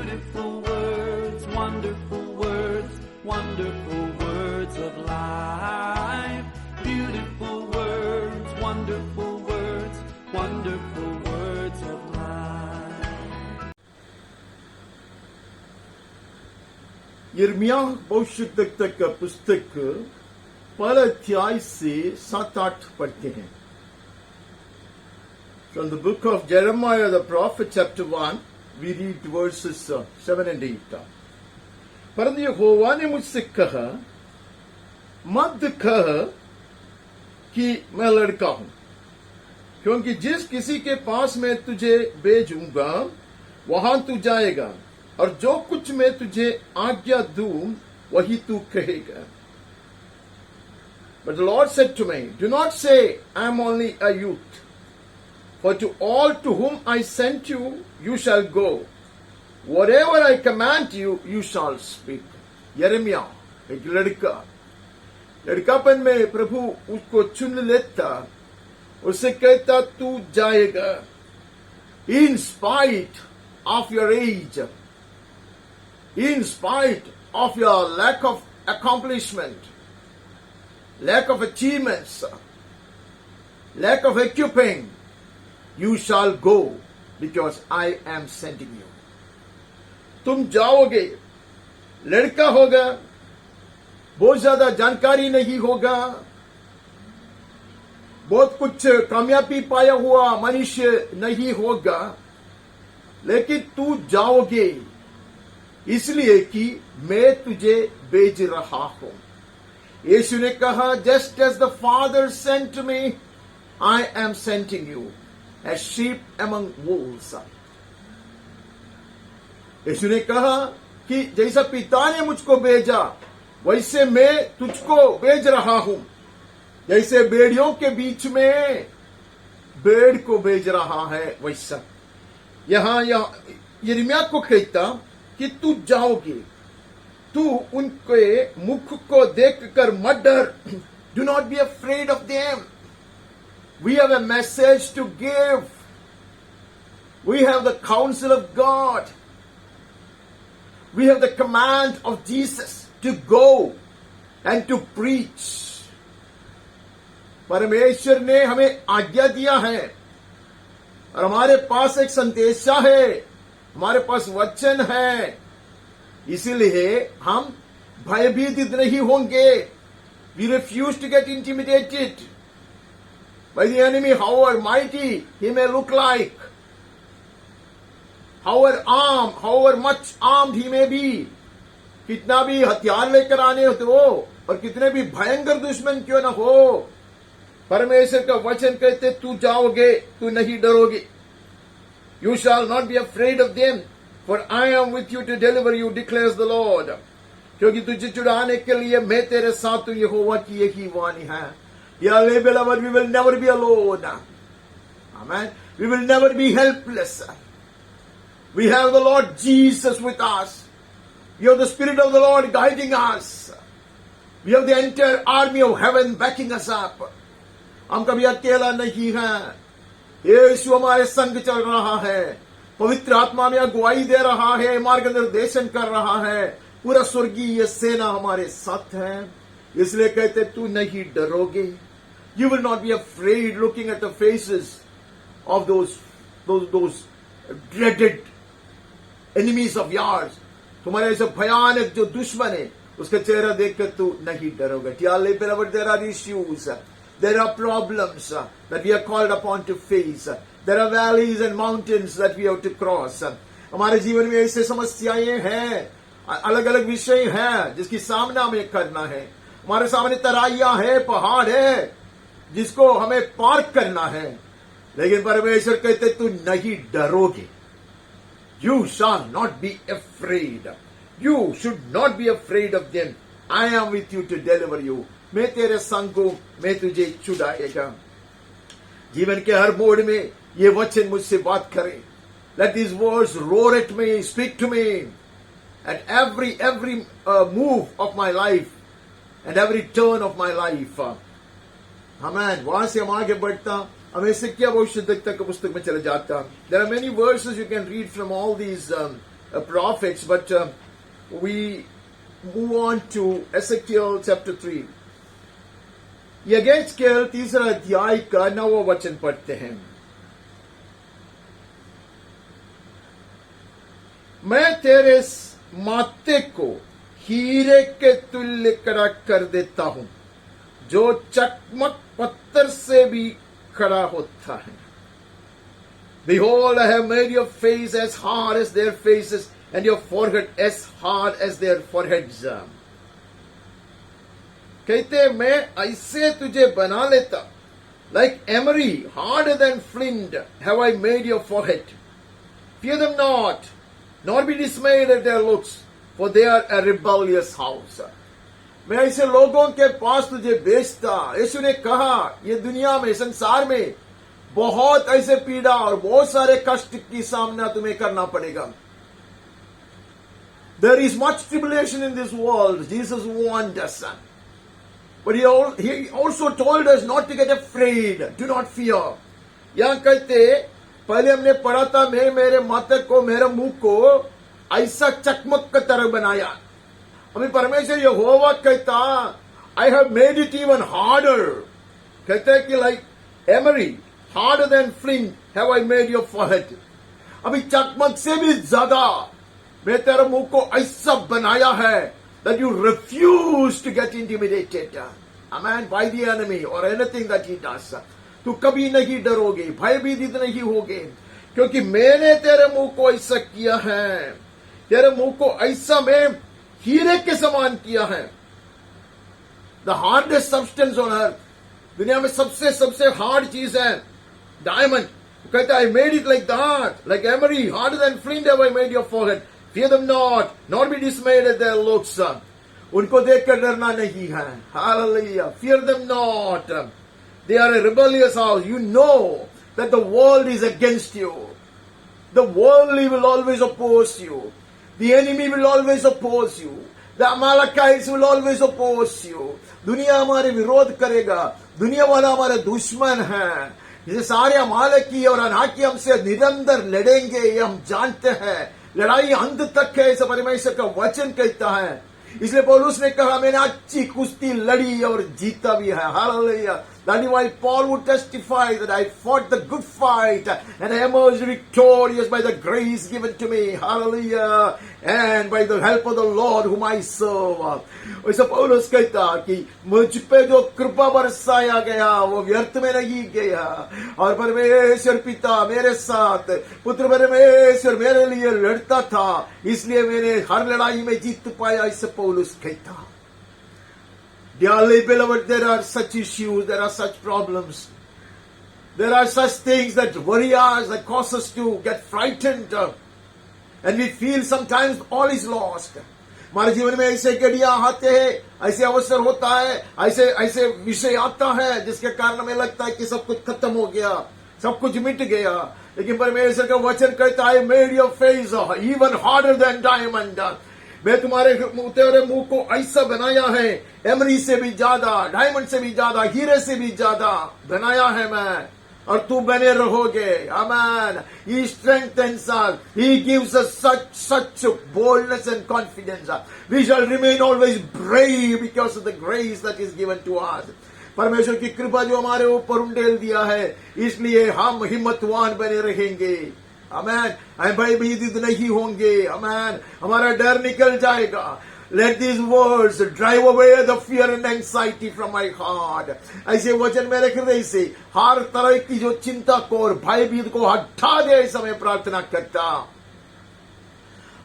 Beautiful words of life. Beautiful words of life. यिर्मयाह भविष्यद्वक्ता का पुस्तक पहला अध्याय से 7-8 पढ़ते हैं. From the book of Jeremiah the prophet, chapter 1, we read verses 7 and 8. परंतु यहोवा ने मुझसे कहा, मत कह कि मैं लड़का हूं, क्योंकि जिस किसी के पास मैं तुझे भेजूंगा वहां तू जाएगा, और जो कुछ मैं तुझे आज्ञा दूं वही तू कहेगा. But the Lord said to me, do not say, I am only a youth. For to all to whom I sent you, you shall go. Whatever I command you, you shall speak. यिर्मयाह एक लड़कापन में प्रभु उसको चुन लेता, उसे कहता तू जाएगा. In spite of your age, in spite of your lack of accomplishment, lack of achievements, lack of equipping, you shall go because I am sending you. तुम जाओगे, लड़का होगा, बहुत ज्यादा जानकारी नहीं होगा, बहुत कुछ कामयाबी पाया हुआ मनुष्य नहीं होगा, लेकिन तू जाओगे इसलिए कि मैं तुझे भेज रहा हूं. यीशु ने कहा, just as the Father sent me, I am sending you as sheep among wolves. यीशु ने कहा कि जैसा पिता ने मुझको भेजा वैसे मैं तुझको भेज रहा हूं. जैसे भेड़ियों के बीच में भेड़ को भेज रहा है वैसा यहां यिर्मयाह को कहता कि तू जाओगे, तू उनके मुख को देखकर मत डर. Do not be afraid of them. We have a message to give. We have the counsel of God. We have the command of Jesus to go and to preach. परमेश्वर ने हमें आज्ञा दिया है और हमारे पास एक संदेशा है, हमारे पास वचन है, इसीलिए हम भयभीत नहीं होंगे. We refuse to get intimidated by the enemy, however mighty he may look like, however much armed he may be. कितना भी हथियार लेकर आने हो और कितने भी भयंकर दुश्मन क्यों न हो, परमेश्वर का वचन कहते तू जाओगे, तू नहीं डरोगे. You shall not be afraid of them, for I am with you to deliver you, declares the Lord. क्योंकि तुझे छुड़ाने के लिए मैं तेरे साथ हूं, यहोवा की यही वाणी है. Dearly beloved, we will never be alone. Amen. We will never be helpless. We have the Lord Jesus with us. We have the Spirit of the Lord guiding us. We have the entire army of heaven backing us up. हम कभी अकेला नहीं हैं. यीशु हमारे संग चल रहा है, पवित्र आत्मा में अगुवाई दे रहा है, मार्गदर्शन कर रहा है, पूरा स्वर्गीय सेना हमारे साथ है. इसलिए कहते तू नहीं डरोगे. You will not be afraid looking at the faces of those dreaded enemies of yours. तुम्हारे ऐसे भयानक जो दुश्मन है उसका चेहरा देखकर तू नहीं डरोगे. Dearly beloved, there are issues, there are problems that we are called upon to face. There are valleys and mountains that we have to cross. हमारे जीवन में ऐसे समस्याएं हैं, अलग अलग विषय हैं जिसकी सामना हमें करना है. हमारे सामने तराइयां है, पहाड़ है जिसको हमें पार करना है. लेकिन परमेश्वर कहते तू नहीं डरोगे. You shall not be afraid. You should not be afraid of them. I am with you to deliver you. मैं तेरे संग हूं, मैं तुझे छुड़ाएगा. जीवन के हर मोड़ में ये वचन मुझसे बात करे. Let these words roar at me, speak to me at every move of my life and every turn of my life. Amen. वहां से हम आगे बढ़ता, हम ऐसे क्या भविष्यद्वक्ता की पुस्तक में चले जाता. There are many verses you can read from all these prophets, but we move on to Ezekiel chapter 3. यगेज़केल 3 अध्याय का 9वां वचन पढ़ते हैं। मैं तेरे माथे को हीरे के तुल्य कड़ा कर देता हूं, जो चकमक पत्थर से भी खड़ा होता है। Behold, I have made your face as hard as their faces, and your forehead as hard as their foreheads. कहते मैं ऐसे तुझे बना लेता, like emery, harder than flint, have I made your forehead. Fear them not, nor be dismayed at their looks, for they are a rebellious house. मैं ऐसे लोगों के पास तुझे भेजता। यीशु ने कहा, ये दुनिया में, संसार में बहुत ऐसे पीड़ा और बहुत सारे कष्ट की सामना तुम्हें करना पड़ेगा। There is much tribulation in this world. Jesus warned us. But he also told us not to get afraid. Do not fear. यहां कहते, पहले हमने पढ़ा था, मैं मेरे माथे को, मेरे मुंह को ऐसा चकमक की तरह बनाया। अभी परमेश्वर यहोवा कहता, I have made it even harder. कहते कि like emery, harder than flint, have I made your forehead. अभी चकमक से भी ज्यादा मैं तेरे मुंह को ऐसा बनाया है that you refuse to get intimidated, amen, by the enemy or anything that he does. तू कभी नहीं डरोगे, भयभीत नहीं होगे, क्योंकि मैंने तेरे मुंह को ऐसा किया है। तेरे मुंह को ऐसा मैं हीरे के समान किया है। The hardest substance on earth, दुनिया में सबसे हार्ड चीज है डायमंड। कहता I made it like that, like emery, harder than flint have I made your forehead. Fear them not, nor be dismayed at their looks. उनको देखकर डरना नहीं है। Hallelujah. Fear them not. They are a rebellious house. You know that the world is against you. The worldly will always oppose you. The enemy will always oppose you. The Amalekites will always oppose you. दुनिया हमारे विरोध करेगा। दुनिया वाला हमारे दुश्मन है। ये सारे अमालेकी और अनाकी हमसे निरंतर लड़ेंगे, ये हम जानते हैं। लड़ाई अंत तक है, ऐसा परमेश्वर का वचन कहता है। इसलिए पौलुस ने कहा, मैंने अच्छी कुश्ती लड़ी और जीता भी है। Hallelujah. That is why Paul would testify that I fought the good fight and I emerged victorious by the grace given to me. Hallelujah. And by the help of the Lord whom I serve. वैसे पौलुस कहता कि मुझ पे जो कृपा बरसाया गया वो व्यर्थ में नहीं गया, और परमेश्वर पिता मेरे साथ, पुत्र परमेश्वर मेरे लिए लड़ता था, इसलिए मैंने हर लड़ाई में जीत पाया। इसे पौलुस कहता। Dearly beloved, there are such issues, there are such problems, there are such things that worry us, that cause us to get frightened, and we feel sometimes all is lost. हमारे जीवन में ऐसे घड़ियां आते हैं, ऐसे अवसर होता है, ऐसे विषय आता है जिसके कारण हमें लगता है कि सब कुछ खत्म हो गया, सब कुछ मिट गया। लेकिन परमेश्वर का वचन कहता है, made your face even harder than diamond. मैं तुम्हारे मुंह को ऐसा बनाया है, एमरी से भी ज्यादा, डायमंड से भी ज्यादा, हीरे से भी ज्यादा बनाया है मैं, और तू बने रहोगे। आमेन। He strengthens us. He gives us such boldness and confidence. We shall remain always brave because of the grace that is given to us. परमेश्वर की कृपा जो हमारे ऊपर उंडेल दिया है, इसलिए हम हिम्मतवान बने रहेंगे। अमेन। हम भयभीत नहीं होंगे। अमेन। हमारा डर निकल जाएगा। Let these words drive away the fear and anxiety from my heart. ऐसे वचन मेरे हृदय से हर तरह की जो चिंता को और भयभीत को हटा दे, ऐसा मैं प्रार्थना करता।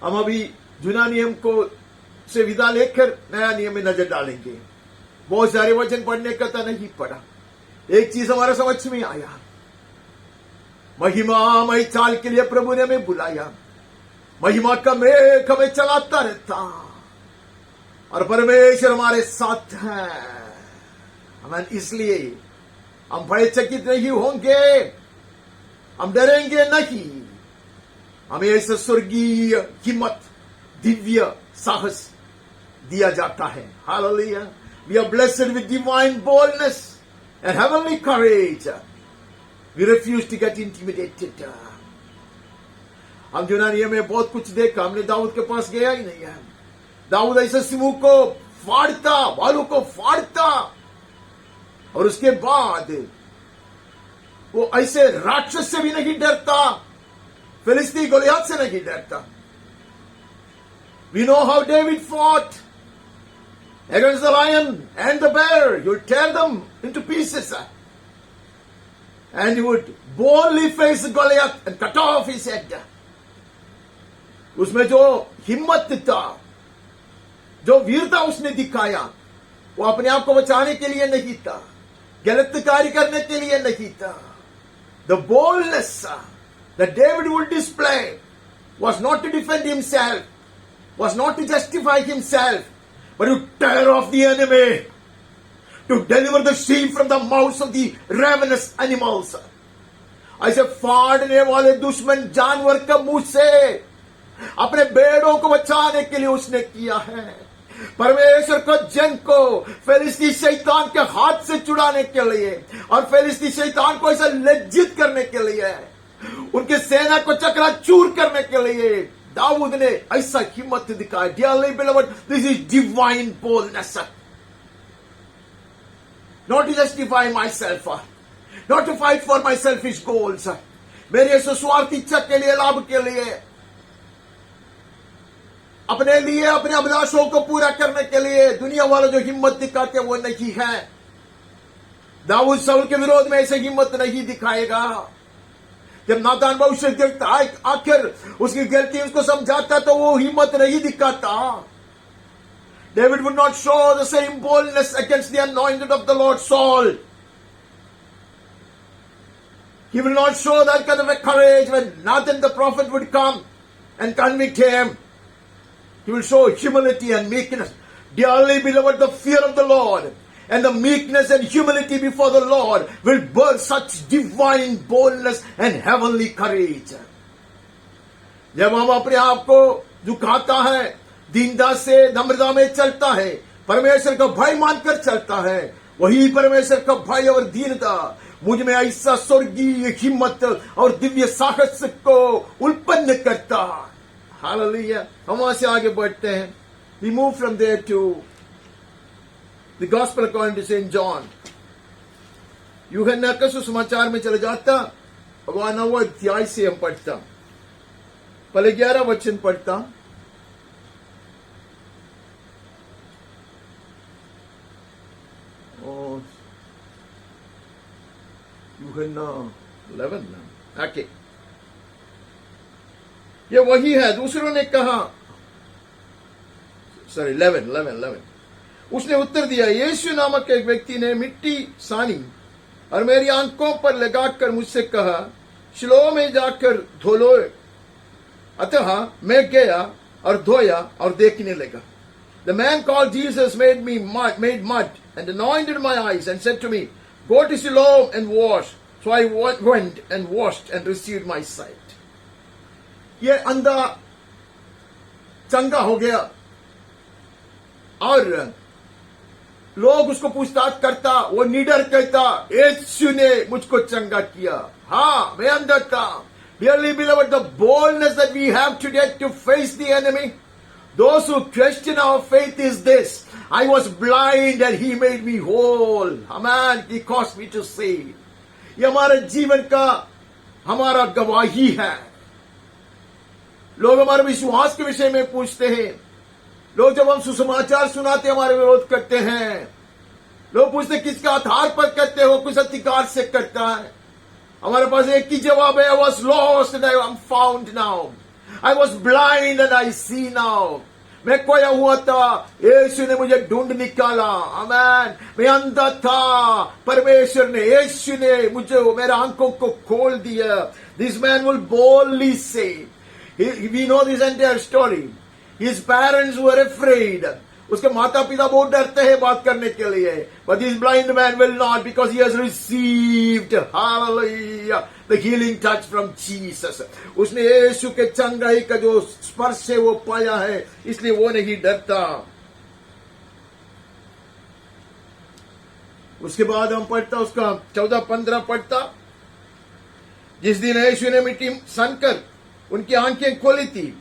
हम अभी जुना नियम को से विदा लेकर नया नियम में नजर डालेंगे। बहुत सारे वचन पढ़ने का तो नहीं पड़ा। एक चीज हमारा समझ में आया, महिमामय चाल के लिए प्रभु ने हमें बुलाया। महिमा का मेघ हमें चलाता रहता, और परमेश्वर हमारे साथ है। हमें इसलिए हम भयचकित नहीं होंगे, हम डरेंगे नहीं। हमें ऐसे स्वर्गीय हिम्मत, दिव्य साहस दिया जाता है। Hallelujah. We are blessed with divine boldness and heavenly courage. We refuse to get intimidated. हम यूनानियों में बहुत कुछ देखा, हमने दाऊद के पास गया ही नहीं है। दाऊद ऐसे सिंहों को फाड़ता, भालू को फाड़ता, और उसके बाद वो ऐसे राक्षस से भी नहीं डरता, फिलिस्ती गोलियत से नहीं डरता। We know how David fought against the lion and the bear. He would tear them into pieces. And he would boldly face Goliath and cut off his head. उसमें जो हिम्मत था, जो वीरता उसने दिखाया, वो अपने आप को बचाने के लिए नहीं था, गलत कार्य करने के लिए नहीं था। The boldness that David would display was not to defend himself, was not to justify himself, but to tear off the enemy, to deliver the sheep from the mouths of the ravenous animals. ऐसे फाड़ने वाले दुश्मन जानवर के मुंह से अपने बेड़ों को बचाने के लिए उसने किया है। परमेश्वर को जंग को फिलिस्ती शैतान के हाथ से छुड़ाने के लिए और फिलिस्ती शैतान को ऐसा लज्जित करने के लिए, उनकी सेना को चकनाचूर करने के लिए दाऊद ने ऐसा हिम्मत दिखाया। Dearly beloved, this is divine boldness. Not to justify myself, not to fight for my selfish goals, मेरे स्वार्थ इच्छा के लिए, लाभ के लिए, अपने लिए, अपने अभिलाषों को पूरा करने के लिए दुनिया वालों जो हिम्मत दिखाते वो नहीं है। दाऊद शाऊल के विरोध में ऐसे हिम्मत नहीं दिखाएगा। जब नातान भविष्य देखता है, आखिर उसकी गलती उसको समझाता, तो वो हिम्मत नहीं दिखाता। David would not show the same boldness against the anointed of the Lord Saul. He will not show that kind of a courage when Nathan the prophet would come and convict him. He will show humility and meekness. Dearly beloved, the fear of the Lord and the meekness and humility before the Lord will birth such divine boldness and heavenly courage. जब हम अपने आप को झुकाता है, दीनता से नम्रता में चलता है, परमेश्वर का भय मानकर चलता है, वही परमेश्वर का भय और दीनता मुझ में ऐसा स्वर्गीय हिम्मत और दिव्य साहस को उत्पन्न करता है। हालेलुया। हम वहां से आगे बढ़ते हैं। We move from there to the gospel according to Saint John. यूहन्ना का सुसमाचार में चले जाता और वहां 9वां अध्याय से हम पढ़ता, पहले 11 वचन पढ़ता। और यूहन्ना 11 ना, ओके, ये वही है। दूसरों ने कहा, सॉरी 11। उसने उत्तर दिया, यीशु नामक एक व्यक्ति ने मिट्टी सानी और मेरी आंखों पर लगाकर मुझसे कहा, शिलोह में जाकर धो लो। अतः मैं गया और धोया और देखने लगा। The man called Jesus made mud and anointed my eyes and said to me, go to Siloam and wash. So I went and washed and received my sight. ये अंधा चंगा हो गया और लोग उसको पूछताछ करता, वो निडर कहता, यीशु ने मुझको चंगा किया। हाँ, मैं अंधा था। Dearly beloved, the boldness that we have today to face the enemy, those who question our faith is this: I was blind and he made me whole. Amen. He caused me to see. ये हमारे जीवन का हमारा गवाही है। लोग हमारे विश्वास के विषय में पूछते हैं। लोग जब हम सुसमाचार सुनाते हमारे विरोध करते हैं। लोग पूछते किसके आधार पर करते हो, किस अधिकार से करता है। हमारे पास एक ही जवाब है, I was lost and I am found now. I was blind and I see now. मैं खोया हुआ था, यीशु ने मुझे ढूंढ निकाला। आमेन। मैं अंधा था, परमेश्वर ने, यीशु ने मुझे मेरे आंखों को खोल दिया। This man will boldly say, we know this entire story. His parents were afraid. उसके माता पिता बहुत डरते हैं बात करने के लिए, but this blind man will not, because he has received, hallelujah, the healing touch from Jesus. उसने यीशु के चंगाई का जो स्पर्श है वो पाया है, इसलिए वो नहीं डरता। उसके बाद हम पढ़ता उसका 14-15 पढ़ता। जिस दिन यीशु ने मिट्टी सनकर उनकी आंखें खोली थी।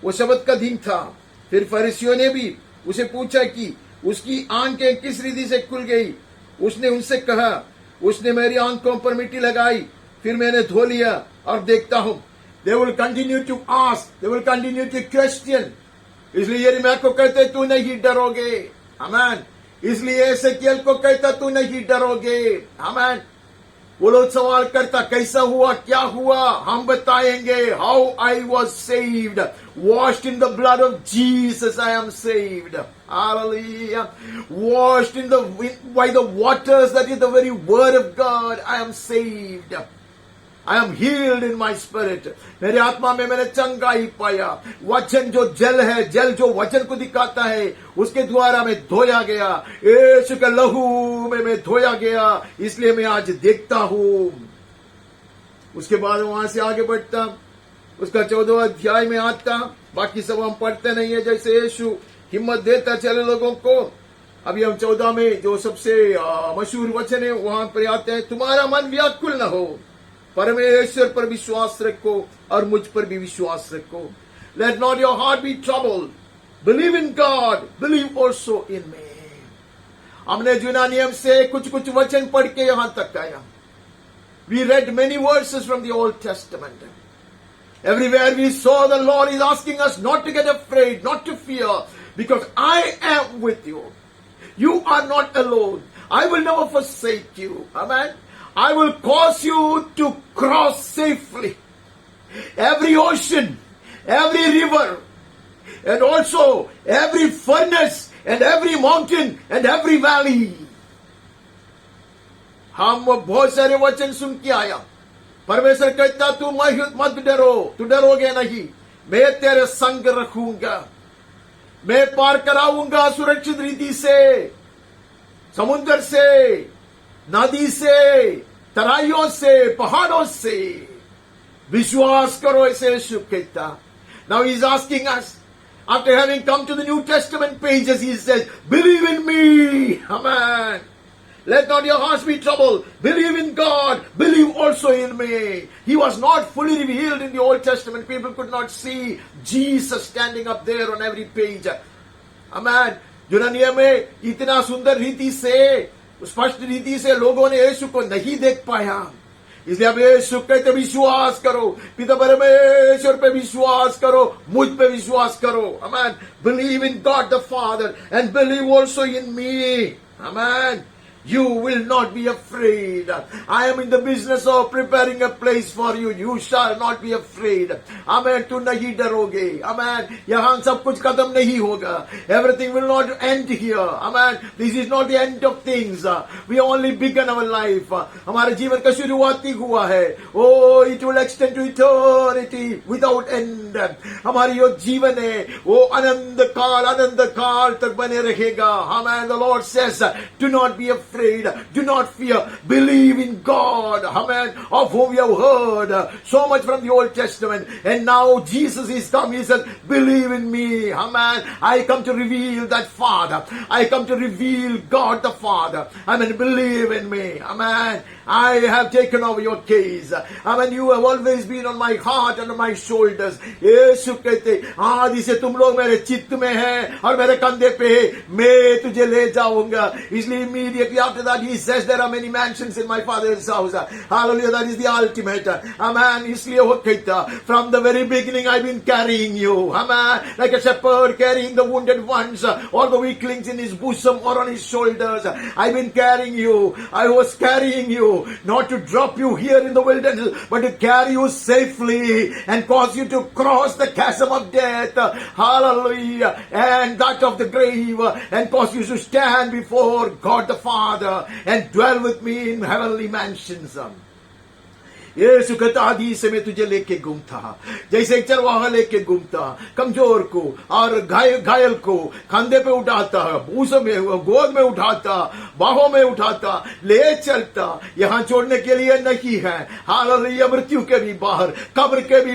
वो शब्द का दिन था। फिर फरीसियों ने भी उसे पूछा कि उसकी आंखें किस रीति से खुल गई। उसने उनसे कहा, उसने मेरी आंखों पर मिट्टी लगाई, फिर मैंने धो लिया और देखता हूं। They will continue to ask, they will continue to question. इसलिए यिर्मयाह को कहते तू नहीं डरोगे, आमीन। इसलिए एसेकियेल को कहता तू नहीं डरोगे, आमीन। वो लोग सवाल करता कैसा हुआ, क्या हुआ, हम बताएंगे। How I was saved, washed in the blood of Jesus I am saved, hallelujah, washed in by the waters, that is the very word of God, I am saved, I am healed in my spirit. मेरे आत्मा में मैंने चंगाई पाया। वचन जो जल है, जल जो वचन को दिखाता है, उसके द्वारा मैं धोया गया। यीशु के लहू में मैं धोया गया, इसलिए मैं आज देखता हूं। उसके बाद वहां से आगे बढ़ता, उसका 14वां अध्याय में आता। बाकी सब हम पढ़ते नहीं है, जैसे यीशु हिम्मत देता चले लोगों को। अभी हम 14 में जो सबसे मशहूर वचन है वहां पर आते हैं, तुम्हारा मन व्याकुल न हो, परमेश्वर पर विश्वास रखो और मुझ पर भी विश्वास रखो। Let not your heart be troubled. Believe in God. Believe also in me. हमने जुना नियम से कुछ कुछ वचन पढ़ के यहां तक आया। We read many verses from the Old Testament. Everywhere we saw the Lord is asking us not to get afraid, not to fear, because I am with you. You are not alone. I will never forsake you. Amen. I will cause you to cross safely every ocean, every river, and also every furnace, and every mountain, and every valley. हम बहुत सारे वचन सुन के आया। परमेश्वर कहता तू मत डरो, तू डरोगे नहीं, मैं तेरे संग रखूंगा, मैं पार कराऊंगा सुरक्षित रीति से, समुद्र से, नदी से, तराइयों से, पहाड़ों से। विश्वास करो, ऐसे यीशु कहता। Now he is asking us, after having come to the New Testament pages, he says, believe in me. Amen. Let not your hearts be troubled. Believe in God. Believe also in me. He was not fully revealed in the Old Testament. People could not see Jesus standing up there on every page. Amen. जुनानिया में इतना सुंदर रीति से, स्पष्ट रीति से लोगों ने यीशु को नहीं देख पाया। इसलिए अब यीशु कहते विश्वास करो, पिता परमेश्वर पे विश्वास करो, मुझ पे विश्वास करो। Amen. Believe in God the Father and believe also in me. Amen. You will not be afraid. I am in the business of preparing a place for you. You shall not be afraid. Amen. तू नहीं डरोगे. Amen. यहाँ सब कुछ खत्म नहीं होगा. Everything will not end here. Amen. This is not the end of things. We only begun our life. हमारे जीवन का शुरुआत ही हुआ है. Oh, it will extend to eternity without end. हमारी जो जीवन है वो अनंत काल तक बने रहेगा. Amen. The Lord says, do not be afraid. Do not fear. Believe in God. Amen. Of whom we have heard so much from the Old Testament. And now Jesus is come. He says, believe in me. Amen. I come to reveal that Father. I come to reveal God the Father. Amen. Believe in me. Amen. I have taken over your case. Amen. You have always been on my heart and on my shoulders. यीशु कहते आदि से तुम लोग मेरे चित्त में हैं और मेरे कंधे पे है, मैं तुझे ले जाऊंगा। इसलिए immediately after that he says there are many mansions in my father's house. Hallelujah. That is the ultimate. Amen. इसलिए वो कहता from the very beginning I've been carrying you. Amen. Like a shepherd carrying the wounded ones or the weaklings in his bosom or on his shoulders. I've been carrying you. I was carrying you. Not to drop you here in the wilderness, but to carry you safely and cause you to cross the chasm of death. Hallelujah. And that of the grave. And cause you to stand before God the Father and dwell with me in heavenly mansions. यीशु कहता आदि से मैं तुझे लेके घूमता, जैसे एक चरवाहा लेके घूमता, कमजोर को और घायल को कंधे पे उठाता, भूसों में गोद में उठाता, बाहों में उठाता, ले चलता। यहाँ छोड़ने के लिए नहीं है। हालेलुया। मृत्यु के भी बाहर, कब्र के भी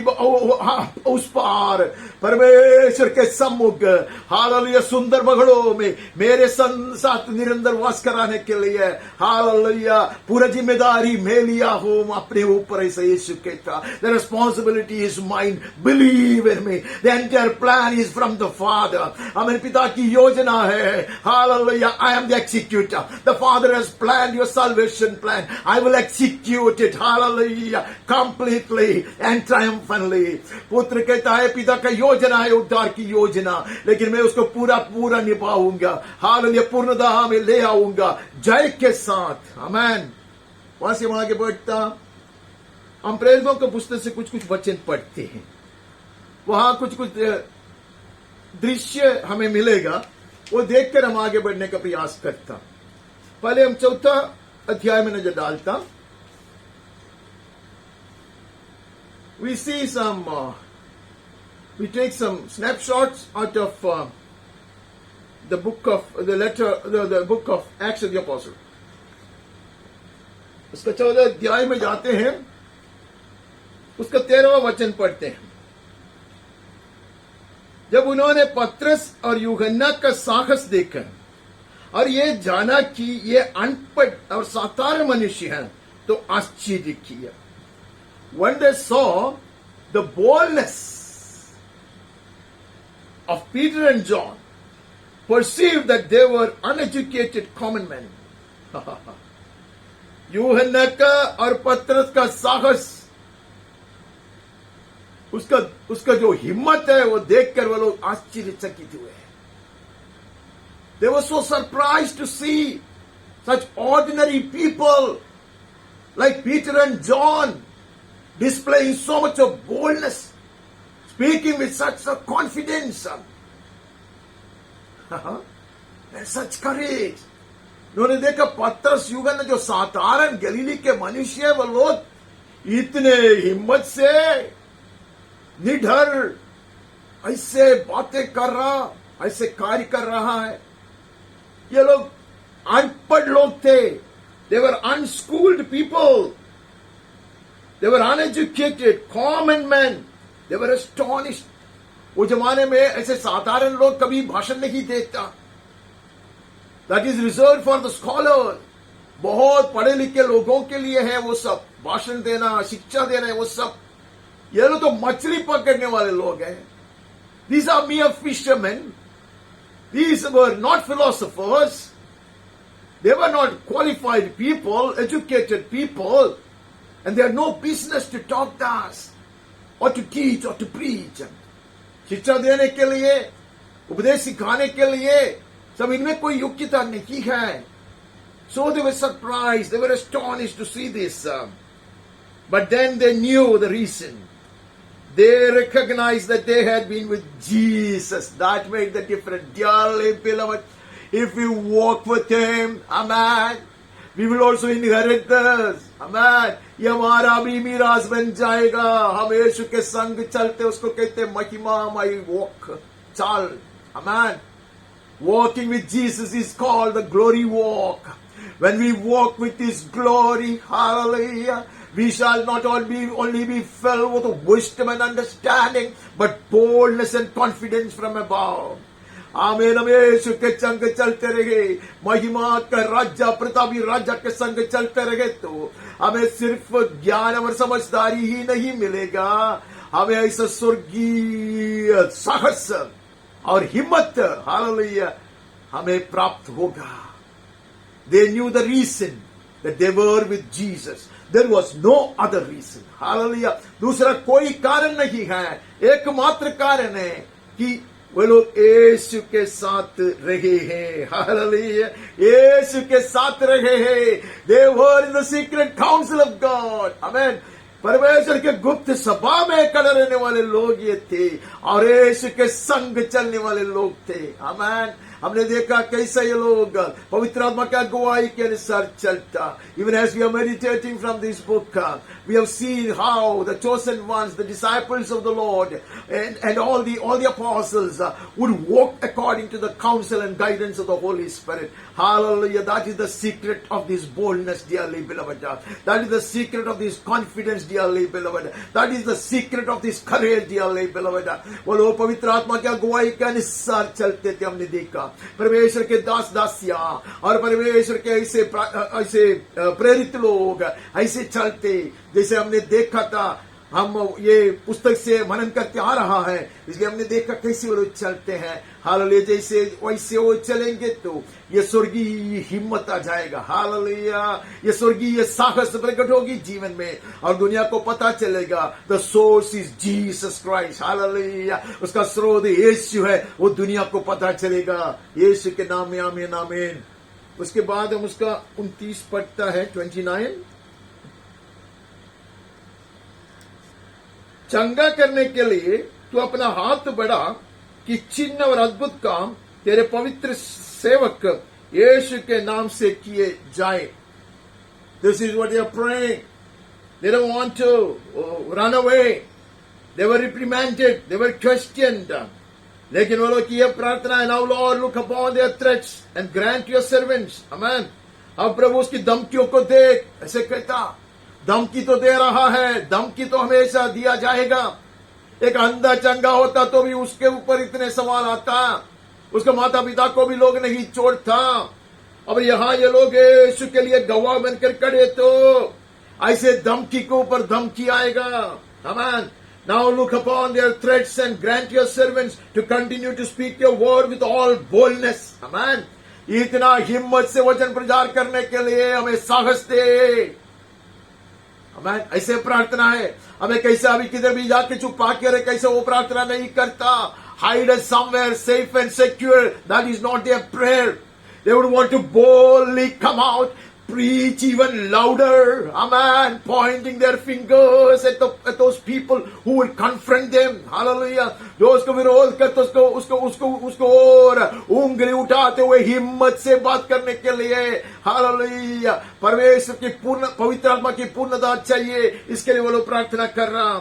उस पार, परमेश्वर के सम्मुख, हालेलुया, सुंदर बगड़ों में मेरे साथ निरंतर वास कराने के लिए, हालेलुया, पूरा जिम्मेदारी मैं लिया हूं अपने ऊपर। ऊपर ऐसा यीशु कहता, the responsibility is mine, believe in me, the entire plan is from the Father. हमारे पिता की योजना है, hallelujah, I am the executor. The Father has planned your salvation plan. I will execute it, hallelujah, completely and triumphantly. पुत्र कहता है पिता का योजना है उद्धार की योजना, लेकिन मैं उसको पूरा निभाऊंगा, हालेलुया, पूर्णतः में ले आऊंगा जय के साथ। आमेन। वहां से वहां आगे बढ़ता, हम प्रेरितों के पुस्तक से कुछ वचन पढ़ते हैं, वहां कुछ दृश्य हमें मिलेगा, वो देखकर हम आगे बढ़ने का प्रयास करता। पहले हम 4 अध्याय में नजर डालता। We see we take some snapshots out of the book of Acts of the Apostle. उसका 14 अध्याय में जाते हैं, उसका 13वां वचन पढ़ते हैं। जब उन्होंने पत्रस और यूहन्ना का साहस देखा और ये जाना कि ये अनपढ़ और साधारण मनुष्य हैं, तो आश्चर्य किया। When they saw the boldness of Peter and John, perceived that they were uneducated common men. यूहन्ना का और पत्रस का साहस, उसका जो हिम्मत है, वो देखकर वो लोग आश्चर्यचकित हुए। They were so surprised to see such ordinary people like Peter and John displaying so much of boldness, speaking with such a confidence and such courage. उन्होंने देखा पत्रस यूहन्ना जो साधारण गलीली के मनुष्य है, वो लोग इतने हिम्मत से निडर ऐसे बातें कर रहा, ऐसे कार्य कर रहा है। ये लोग अनपढ़ लोग थे, they were unschooled people, they were uneducated common men, they were astonished. वो जमाने में ऐसे साधारण लोग कभी भाषण नहीं देता, that is reserved for the scholars. बहुत पढ़े लिखे लोगों के लिए है वो सब, भाषण देना, शिक्षा देना, वो सब। ये लोग तो मछली पकड़ने वाले लोग हैं। These are mere fishermen. These were not philosophers. They were not qualified people, educated people, and they had no business to talk to us or to teach or to preach. शिक्षा देने के लिए, उपदेश सिखाने के लिए सब इनमें कोई योग्यता नहीं है। So they were surprised, they were astonished to see this. But then they knew the reason. They recognized that they had been with Jesus. That made the difference. Dearly beloved, if we walk with Him, amen, we will also inherit this. Amen. ये हमारा भी मीरास बन जाएगा। हम यीशु के संग चलते, उसको कहते महिमामय walk, चाल। Amen. Walking with Jesus is called the glory walk. When we walk with His glory, hallelujah, we shall not only be filled with wisdom and understanding, but boldness and confidence from above. आमेन। हम यीशु के संग चलते रहे, महिमा का राजा, प्रतापी राजा के संग चलते रहे, तो हमें सिर्फ ज्ञान और समझदारी ही नहीं मिलेगा, हमें ऐसा स्वर्गीय साहस और हिम्मत, हालेलुया, हमें प्राप्त होगा। They knew the reason that they were with Jesus. There was no other reason. Hallelujah. दूसरा कोई कारण नहीं है, एकमात्र कारण है कि वे लोग यीशु के साथ रहे हैं। Hallelujah. यीशु के साथ रहे हैं। They were in the secret council of God. Amen. परमेश्वर के गुप्त सभा में खड़े रहने वाले लोग ये थे, और यीशु के संग चलने वाले लोग थे। आमीन। हमने देखा कैसे ये लोग पवित्र आत्मा की अगुवाई के अनुसार चलता। Even as we are meditating from this book, we have seen how the chosen ones, the disciples of the Lord, and all the apostles would walk according to the counsel and guidance of the Holy Spirit. Hallelujah! That is the secret of this boldness, dearly beloved. That is the secret of this confidence, dearly beloved. That is the secret of this courage, dearly beloved. वो लोग पवित्र आत्मा की अगुवाई के अनुसार चलते थे, हमने देखा। परमेश्वर के दास दासिया और परमेश्वर के ऐसे प्रेरित लोग ऐसे चलते जैसे हमने देखा था। हम ये पुस्तक से मनन करते आ रहा है, इसलिए हमने देखा कैसे वो लोग चलते हैं। हालेलुया, जैसे वैसे वो चलेंगे तो ये स्वर्गीय हिम्मत आ जाएगा। हालेलुया, ये स्वर्गीय साहस प्रकट होगी जीवन में और दुनिया को पता चलेगा the source is Jesus Christ. Hallelujah, उसका स्रोत यीशु है, वो दुनिया को पता चलेगा। यीशु के नाम में आमीन आमीन। उसके बाद हम उसका 29 पढ़ता है, 29। चंगा करने के लिए तू अपना हाथ बढ़ा कि चिन्ह और अद्भुत काम तेरे पवित्र सेवक यीशु के नाम से किए जाए। This is what they are praying. They don't want to run away. They were reprimanded, they were questioned, लेकिन वो लोग की यह प्रार्थना है, now lord look upon their threats and grant your servants. आमीन। अब प्रभु उसकी धमकियों को देख, ऐसे कहता, धमकी तो दे रहा है, धमकी तो हमेशा दिया जाएगा। एक अंधा चंगा होता तो भी उसके ऊपर इतने सवाल आता, उसके माता पिता को भी लोग नहीं छोड़ता। अब यहाँ ये लोग यीशु के लिए गवाह बनकर खड़े तो ऐसे धमकी के ऊपर धमकी आएगा। आमीन। Now look upon their threats and grant your servants to continue to speak your word with all boldness. Amen. इतना हिम्मत से वचन प्रचार करने के लिए हमें साहस दे। हमें ऐसे प्रार्थना है। हमें कैसे अभी किधर भी जाके छुपा के रहे, कैसे वो प्रार्थना नहीं करता। Hide us somewhere safe and secure. That is not their prayer. They would want to boldly come out, preach even louder. Amen. Pointing their fingers at those people who will confront them. Hallelujah. जो उसको विरोध करते उसको और उंगली उठाते हुए हिम्मत से बात करने के लिए। हालेलुया। परमेश्वर की पूर्ण पवित्र आत्मा की पूर्णता चाहिए, इसके लिए वो लोग प्रार्थना कर रहा।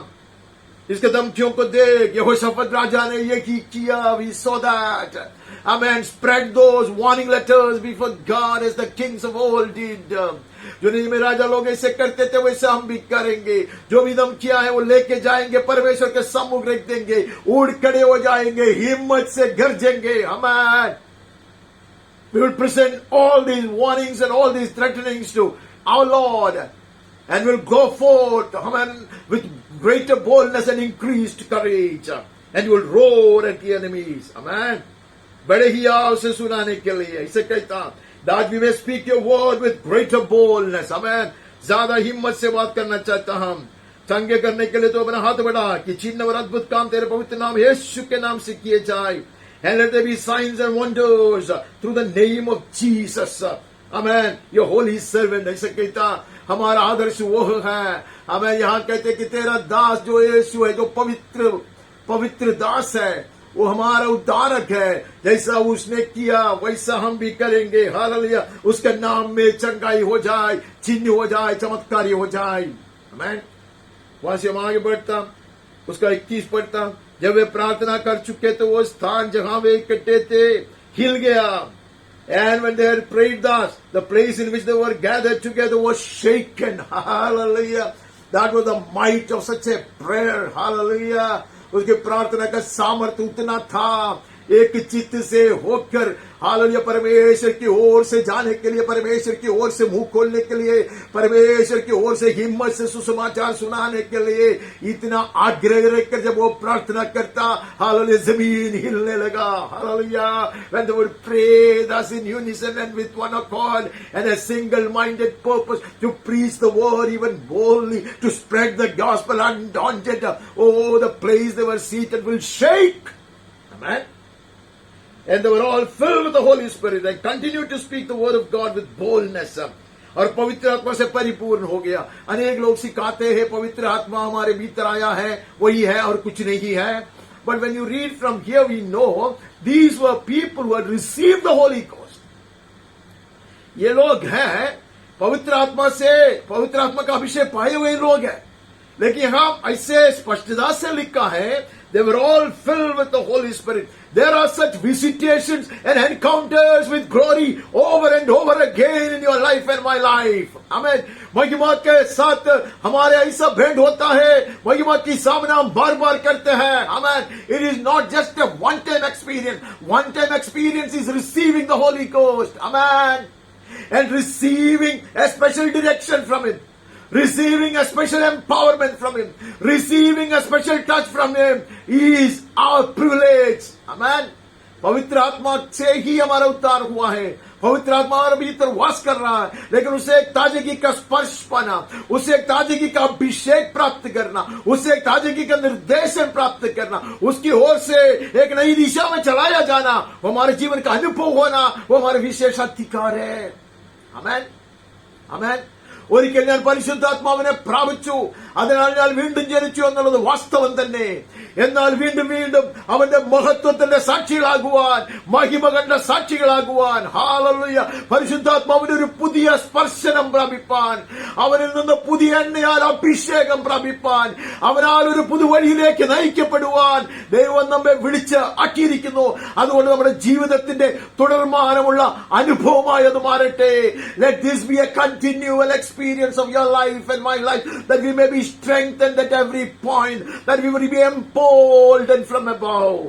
इसके धमकियों को देख, यहोशाफात राजा ने ये किया। We saw that. Amen. Spread those warning letters before God as the kings of old did. जो नहीं में राजा लोग ऐसे करते थे वैसे हम भी करेंगे। जो भी धमकियां है वो लेके जाएंगे, परमेश्वर के सम्मुख रख देंगे, उड़ खड़े हो जाएंगे, हिम्मत से गरजेंगे। Amen. We will present all these warnings and all these threatenings to our Lord, and will go forth, amen, with greater boldness and increased courage, and will roar at the enemies. Amen. बड़े ही आव से सुनाने के लिए इसे कहता, that we may speak your word with greater boldness. Amen. ज्यादा हिम्मत से बात करना चाहता हम। चंगे करने के लिए तो अपना हाथ बढ़ा कि चिन्ह और अद्भुत काम तेरे पवित्र नाम यीशु के नाम से किए जाए। And let there be signs and wonders through the name of Jesus. Amen. Your holy servant. ऐसे कहता, हमारा आदर्श वो है। हमें यहाँ कहते कि तेरा दास जो यीशु है, जो पवित्र दास है, वो हमारा उद्धारक है। जैसा उसने किया वैसा हम भी करेंगे। हालेलुया। उसके नाम में चंगाई हो जाए, चिन्ह हो जाए, चमत्कारी हो जाए। आमीन। वहां से हम आगे बढ़ता, उसका 21 पढ़ता। जब वे प्रार्थना कर चुके तो वो स्थान जहां वे इकट्ठे थे हिल गया। And when they had prayed thus, the place in which they were gathered together was shaken. Hallelujah. That was the might of such a prayer. Hallelujah. उसके प्रार्थना का सामर्थ्य उतना था, एक चित्त से होकर हालेलुया परमेश्वर की ओर से जाने के लिए, परमेश्वर की ओर से मुंह खोलने के लिए, परमेश्वर की ओर से हिम्मत से सुसमाचार सुनाने के लिए इतना आग्रह रखकर जब वो प्रार्थना करता, हालेलुया जमीन हिलने लगा। Hallelujah. When they would pray thus in unison and with one accord and a single-minded purpose to preach the word even boldly, to spread the gospel undaunted, oh, the place they were seated will shake. Amen. And they were all filled with the Holy Spirit and continued to speak the word of God with boldness. और पवित्र आत्मा से परिपूर्ण हो गया। अनेक लोग सिखाते हैं पवित्र आत्मा हमारे भीतर आया है, वही है और कुछ नहीं है। But when you read from here, we know these were people who had received the Holy Ghost. ये लोग हैं पवित्र आत्मा से, पवित्र आत्मा का अभिषेक पाए हुए लोग हैं। लेकिन यहाँ ऐसे स्पष्टता से लिखा है, they were all filled with the Holy Spirit. There are such visitations and encounters with glory over and over again in your life and my life. Amen. महिमा के साथ हमारे ऐसा भेंट होता है, महिमा की सामना हम बार बार करते हैं. Amen. It is not just a one-time experience. One-time experience is receiving the Holy Ghost. Amen. And receiving a special direction from Him. Receiving a special empowerment from Him, receiving a special touch from Him is our privilege. Amen. पवित्र आत्मा से ही हमारा उद्धार हुआ है. पवित्र आत्मा हमारे भीतर वास कर रहा है, लेकिन उसे एक ताजगी का स्पर्श पाना, उसे एक ताजगी का अभिषेक प्राप्त करना, उसे एक ताजगी का निर्देशन प्राप्त करना, उसकी ओर से एक नई दिशा में चलाया जाना, वो हमारे जीवन का अनुभव होना, वो हमारे विशेषाधिकार है. Amen. Amen. ഒരിക്കൽ ഞാൻ പരിശുദ്ധാത്മാവിനെ പ്രാപിച്ചു, അതിനാൽ ഞാൻ വീണ്ടും ജനിച്ചു എന്നുള്ളത് വാസ്തവം തന്നെ. എന്നാൽ വീണ്ടും വീണ്ടും അവന്റെ മഹത്വത്തിന്റെ സാക്ഷികളാകുവാൻ, മഹിമ കണ്ട സാക്ഷികളാകുവാൻ, ഹല്ലേലൂയ, പരിശുദ്ധാത്മാവിന്റെ ഒരു പുതിയ സ്പർശനം പ്രാപിപ്പാൻ, അവനിൽ നിന്ന് പുതിയ എണ്ണയാൽ അഭിഷേകം പ്രാപിപ്പാൻ, അവനാൽ ഒരു പുതുവഴിയിലേക്ക് നയിക്കപ്പെടുവാൻ ദൈവം നമ്മെ വിളിച്ച് ആക്കിയിരിക്കുന്നു. അതുകൊണ്ട് നമ്മുടെ ജീവിതത്തിന്റെ തുടർമാനമുള്ള അനുഭവമായി അത് മാറട്ടെ. Let this be a continual experience of your life and my life, that we may be strengthened at every point, that we will be emboldened from above.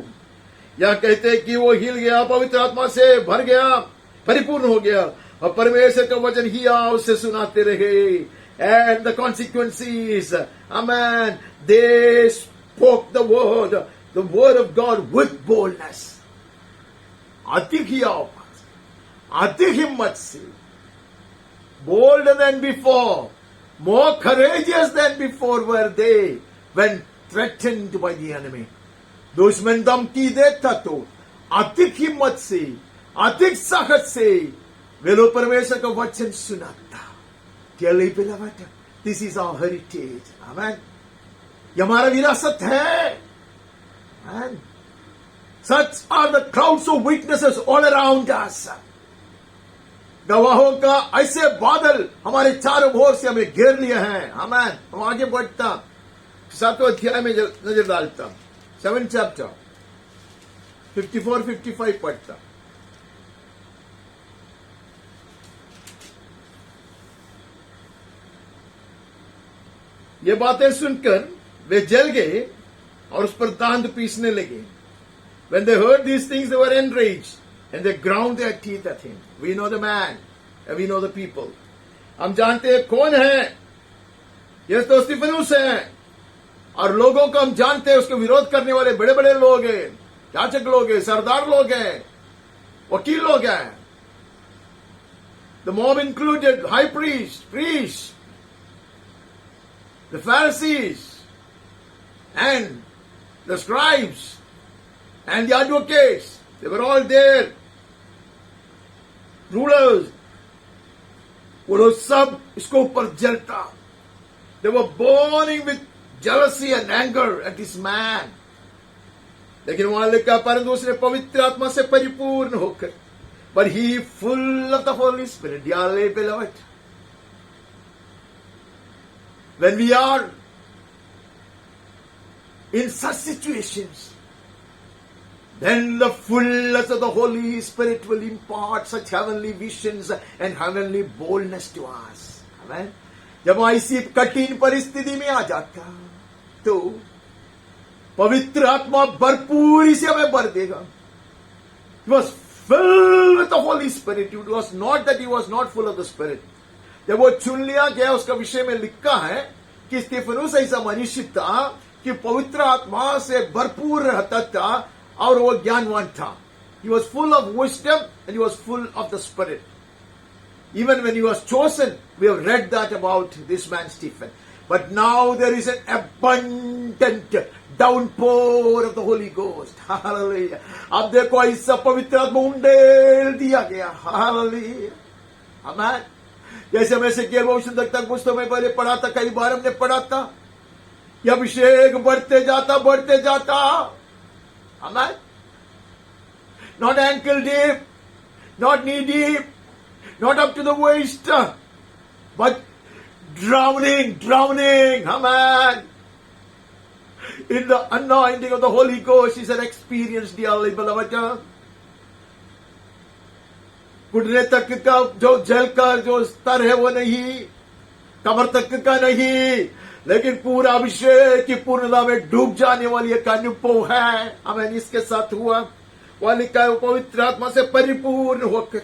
यह कहते कि वो हिल गया, पवित्र आत्मा से भर गया, परिपूर्ण हो गया, और परमेश्वर का वचन ही उसे सुनाते रहे. And the consequences, amen, they spoke the word of God with boldness. अधिक ही आवाज, अधिक हिम्मत से, bolder than before, more courageous than before were they when threatened by the enemy. दुश्मन धमकी देता तो अधिक हिम्मत से, अधिक साहस से वे लोग परमेश्वर का वचन सुनाता. Dearly beloved, this is our heritage. Amen. ये हमारा विरासत है. Amen. Such are the crowds of witnesses all around us. गवाहों का ऐसे बादल हमारे चारों ओर से हमें घेर लिए हैं. आमीन. हम आगे बढ़ता, 7वें अध्याय में नजर डालता, 7th chapter, 54-55 पढ़ता. ये बातें सुनकर वे जल गए और उस पर दांत पीसने लगे. When they heard these things, they were enraged and they ground their teeth at him. We know the man and we know the people. हम जानते हैं कौन है. ये तो स्तिफनुस है, और लोगों को हम जानते हैं, उसके विरोध करने वाले बड़े बड़े लोग हैं, याजक लोग हैं, सरदार लोग हैं, वकील लोग हैं. The mob included high priests, the Pharisees, and the scribes, and the advocates. They were all there. Rulers. वो लोग सब इसको ऊपर जलता. They were burning with jealousy and anger at this man. लेकिन वहां लिखा, परंतु उसने पवित्र आत्मा से परिपूर्ण होकर, but he full of the Holy Spirit. Dearly beloved, when we are in such situations, then the fullness of the Holy Spirit will impart such heavenly visions and heavenly boldness to us. Amen. जब ऐसी कठिन परिस्थिति में आ जाता, तो पवित्र आत्मा भरपूरी से हमें भर देगा. He was filled with the Holy Spirit. It was not that he was not full of the Spirit. जब वो चुन लिया गया, उसका विषय में लिखा है कि स्तिफनुस ऐसा मनुष्य था कि पवित्र आत्मा से भरपूर रहता था और वो ज्ञानवान था. He was full of wisdom and he was full of the Spirit. Even when he was chosen, we have read that about this man Stephen. But now there is an abundant downpour of the Holy Ghost. Hallelujah. अब देखो ऐसा पवित्र आत्मा उंडेल दिया गया. Hallelujah. Amen. जैसे मैं से भविष्य तक पुस्तक में पहले पढ़ा था, कई बार हमने पढ़ा था, यह अभिषेक बढ़ते जाता. Amen. Not ankle deep, not knee deep, not up to the waist, but drowning. Amen. In the anointing of the Holy Ghost is an experience, dearly beloved. घुटने तक का जो जल का जो स्तर है वो नहीं, कमर तक का नहीं, लेकिन पूरा अभिषेक की पूर्णता में डूब जाने वाली एक अनुभव है हमें इसके साथ हुआ। वह लिखा है पवित्र आत्मा से परिपूर्ण होकर,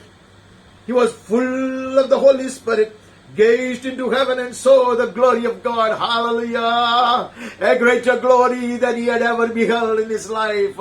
he was full of the Holy Spirit, gazed into heaven and saw the glory of God. Hallelujah! A greater glory than he had ever beheld in his life.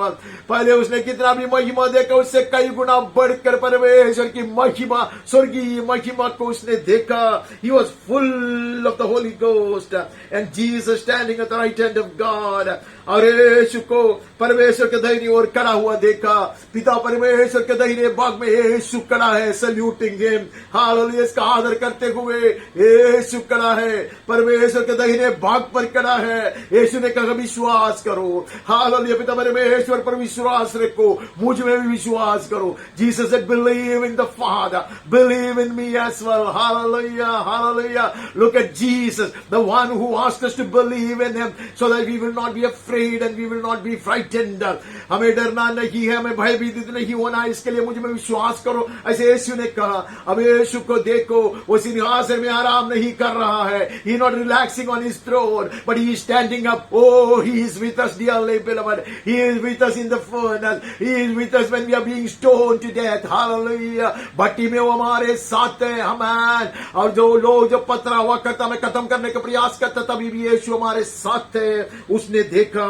पहले उसने कितना भी महिमा देखा, उससे कई गुना बढ़कर परमेश्वर की महिमा, स्वर्गीय महिमा को उसने देखा। He was full of the Holy Ghost and Jesus standing at the right hand of God. और यीशु को परमेश्वर के दाहिनी ओर खड़ा हुआ देखा। पिता परमेश्वर के दाहिने भाग में यीशु खड़ा है, सल्यूटिंग हिम। हालेलुया, इसका आदर करते हुए यीशु खड़ा है, परमेश्वर के दाहिने भाग पर खड़ा है। यीशु ने कहा विश्वास करो। हालेलुया, पिता परमेश्वर पर विश्वास रखो, मुझ में भी विश्वास करो। Jesus said believe in the Father, believe in me as well. Hallelujah, hallelujah. Look at Jesus, the one who asked us to believe in him so that we will not be afraid and we will not be frightened. हमें डरना नहीं है, हमें भयभीत नहीं होना, इसके लिए मुझ में विश्वास करो, ऐसे यीशु ने कहा। अब यीशु को देखो, वो सिंहासन में आराम नहीं कर रहा है। He is not relaxing on his throne, but he is standing up. Oh, he is with us, dearly beloved. He is with us in the furnace. He is with us when we are being stoned to death. Hallelujah. भट्टी में वो हमारे साथ है, amen. और जो लोग जो पथरा हुआ करता हमें खत्म करने का प्रयास करता, तभी भी यीशु हमारे साथ है। उसने देखा,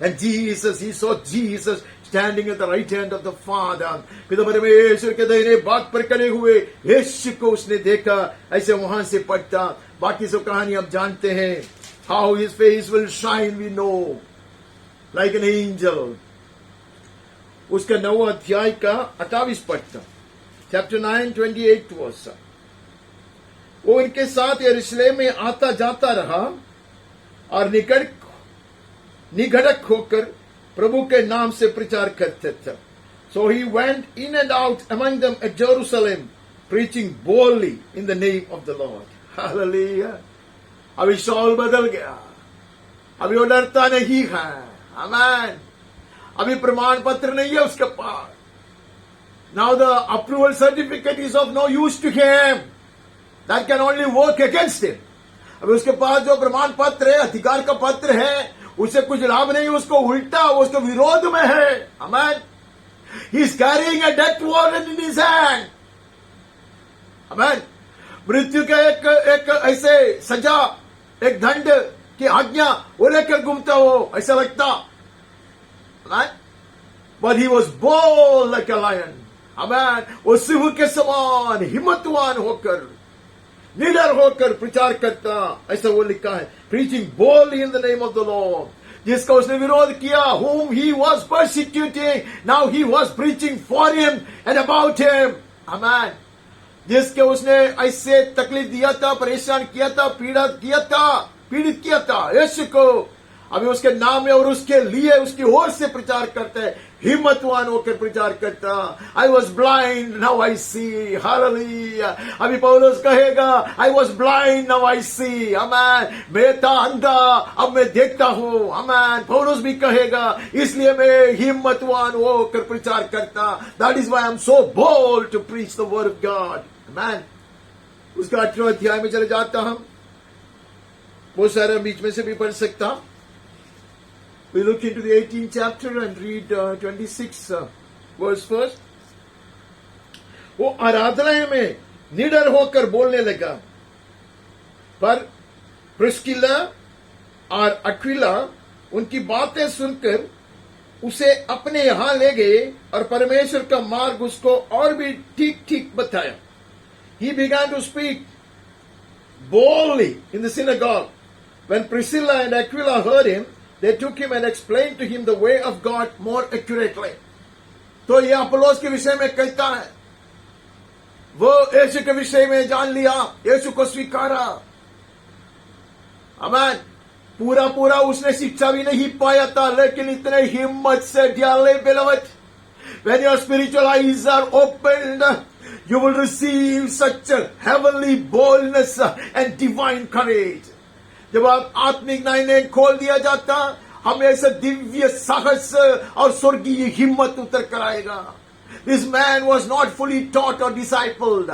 and Jesus, he saw Jesus standing at the right hand of the Father. पिता परमेश्वर के दाहिने भाग पर खड़े हुए यीशु को उसने देखा। ऐसे वहां से पढ़ता, बाकी सब कहानी आप जानते हैं। How his face will shine, we know, like an angel. उसका 9 अध्याय का 28 पढ़ता, chapter 9, 28 verse. वो इनके साथ यरूशलेम में आता जाता रहा और निगड़क होकर प्रभु के नाम से प्रचार करते थे। So he went in and out among them at Jerusalem, preaching boldly in the name of the Lord. Hallelujah. अभी शौल बदल गया, अभी वो डरता नहीं है, आमेन। अभी प्रमाण पत्र नहीं है उसके पास। Now the approval certificate is of no use to him. That can only work against him. अभी उसके पास जो प्रमाण पत्र है, अधिकार का पत्र है, उससे कुछ लाभ नहीं, उसको उल्टा वो उसके विरोध में है। आमेन। He is carrying a death warrant in his hand. आमेन। मृत्यु का एक ऐसे सजा, एक दंड की आज्ञा वो लेकर घूमता हो, ऐसा लगता। आमेन। But he was bold like a lion. आमेन। वो सिंह के समान हिम्मतवान होकर, निडर होकर प्रचार करता, ऐसा वो लिखा है। Preaching boldly in the name of the Lord. जिसका उसने विरोध किया, whom he was persecuting, now he was preaching for him and about him. Amen. जिसके उसने ऐसे तकलीफ दिया था, परेशान किया था, पीड़ित किया था यीशु को, अभी उसके नाम में और उसके लिए उसकी ओर से प्रचार करते हैं, हिम्मतवान होकर प्रचार करता। I was blind, now I see. Hallelujah. अभी पौलुस कहेगा, I was blind, now I see. Amen. मैं था अंधा, अब मैं देखता हूँ। Amen. पौलुस भी कहेगा, इसलिए मैं हिम्मतवान होकर प्रचार करता। That is why I am so bold to preach the word of God. Amen. उसका 18 अध्याय में चले जाता हम, बहुत सारे बीच में से भी पढ़ सकता। We look into the 18th chapter and read 26 verse first. वो आराधनालय में निडर होकर बोलने लगा, पर प्रिस्किला और अक्विला उनकी बातें सुनकर उसे अपने यहां ले गए और परमेश्वर का मार्ग उसको और भी ठीक बताया। He began to speak boldly in the synagogue. When Priscilla and Aquila heard him, they took him and explained to him the way of God more accurately. तो ये अपोलोस के विषय में कहता है, वो यीशु के विषय में जान लिया, यीशु को स्वीकारा। आमेन। पूरा उसने शिक्षा भी नहीं पाया था, लेकिन इतने हिम्मत से, dearly beloved, when your spiritual eyes are opened, You will receive such a heavenly boldness and divine courage. जब आप आत्मिक नयने खोल दिया जाता, हमें ऐसा दिव्य साहस और स्वर्गीय हिम्मत उतर कर आएगा. This man was not fully taught or discipled.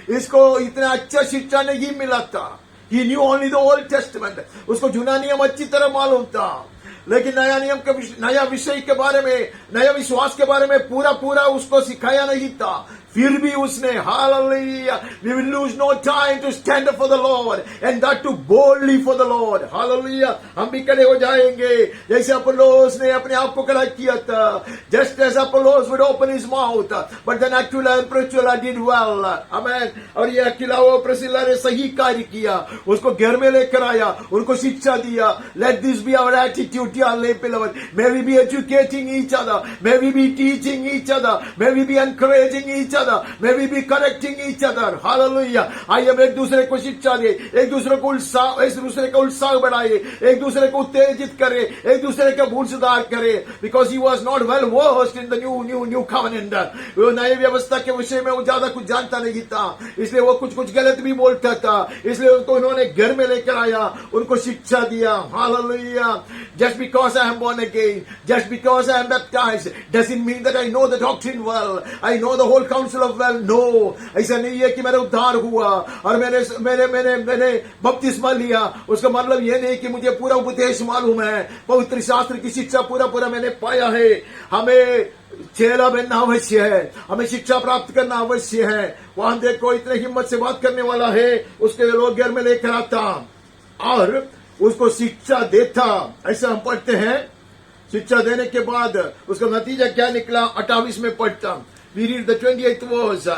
इसको इतना अच्छा शिक्षा नहीं मिला था. He knew only the Old Testament. उसको जूना नियम अच्छी तरह मालूम था, लेकिन नया नियम के नया विषय के बारे में, नया विश्वास के बारे में पूरा उसको सिखाया नहीं था. फिर भी उसने, hallelujah, we will lose no time to stand up for the Lord and that too boldly for the Lord. Hallelujah. हम भी खड़े हो जाएंगे जैसे अपोलोस ने अपने आप को खड़ा किया था. Just as Apollos would open his mouth, but then Aquila and Priscilla did well. Amen. और ये अक्विला और प्रिस्किला ने सही कार्य किया. उसको घर में लेकर आया, उनको शिक्षा दिया. Let this be our attitude, dear lay beloved. May we be educating each other. May we be teaching each other. May we be encouraging each other. May we be correcting each other. Hallelujah. आइए हम एक दूसरे को शिक्षा दे, एक दूसरे को उत्साह बढ़ाए, एक दूसरे को उत्तेजित करे, एक दूसरे का भूल सुधार करे. Because he was not well versed in the new covenant. वो नए व्यवस्था के विषय में वो ज्यादा कुछ जानता नहीं था, इसलिए वो कुछ गलत भी बोलता था. इसलिए उनको उन्होंने घर में लेकर आया, उनको शिक्षा दिया. Hallelujah. Just because I am born again, just because I am baptized, doesn't mean that I know the doctrine well, I know the whole counsel of well. No, ऐसा नहीं है कि मेरा उद्धार हुआ और मैंने बपतिस्मा लिया, उसका मतलब ये नहीं कि मुझे पूरा उपदेश मालूम है. पवित्र शास्त्र की शिक्षा पूरा मैंने पाया है. हमें चेला बनना अवश्य है, हमें शिक्षा प्राप्त करना अवश्य है. वहां देखो इतने हिम्मत से बात करने वाला है, उसके लोग घर में लेकर आता और उसको शिक्षा देता. ऐसा हम पढ़ते हैं. शिक्षा देने के बाद उसका नतीजा क्या निकला, 28 में पढ़ता. We read the 28th verse.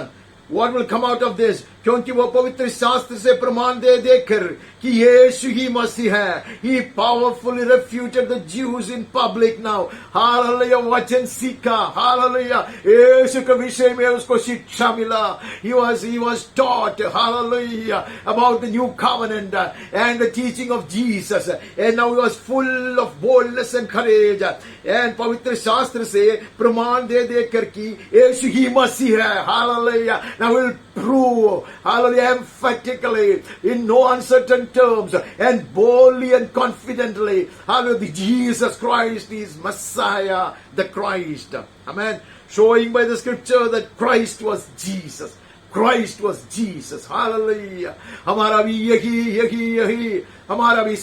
What will come out of this? क्योंकि वो पवित्र शास्त्र से प्रमाण दे देकर कि यीशु ही मसीह है. He powerfully refuted the Jews in public now. Hallelujah. वचन सीखा. Hallelujah. यीशु के विषय में उसको शिक्षा मिला. He was taught, hallelujah, about the new covenant and the teaching of Jesus. And now he was full of boldness and courage. And पवित्र शास्त्र से प्रमाण दे देकर कि यीशु ही मसीह है. Hallelujah. Now we'll prove, hallelujah, emphatically, in no uncertain terms, and boldly and confidently, hallelujah, Jesus Christ is Messiah, the Christ. Amen. Showing by the scripture that Christ was Jesus. Christ was Jesus. Hallelujah. हमारा भी यही हमारा भी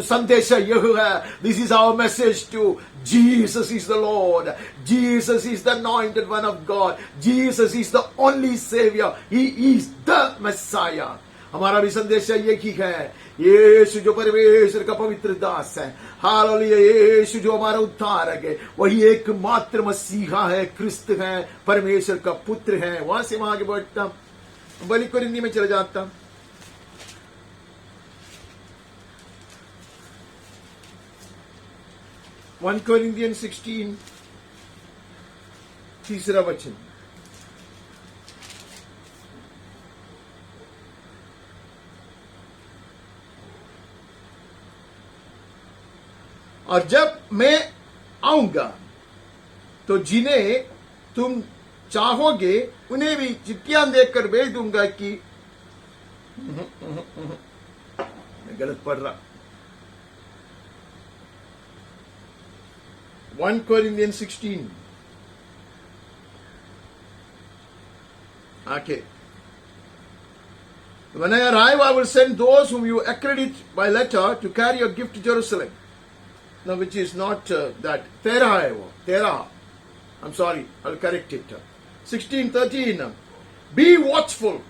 संदेश यही है. This is our message to Jesus is the Lord. Jesus is the anointed one of God. Jesus is the only Savior. He is the Messiah. हमारा भी संदेश यही है. यीशु जो परमेश्वर का पवित्र दास है. हालेलुया. यीशु जो हमारा उद्धारक है, वही एकमात्र मसीहा है, क्रिस्त है, परमेश्वर का पुत्र है. वहां से वहां आगे बढ़ता, पहली कोरिन्थी में चला जाता. वन कोरिन्थियन 16 तीसरा वचन. और जब मैं आऊंगा तो जिन्हें तुम चाहोगे उन्हें भी चिट्ठियां देकर भेज दूंगा कि मैं गलत पढ़ रहा. 1 Corinthians 16. Okay. When I arrive, I will send those whom you accredit by letter to carry your gift to Jerusalem. Now, which is not that. Terah. I'm sorry, I'll correct it. 16:13. Be watchful.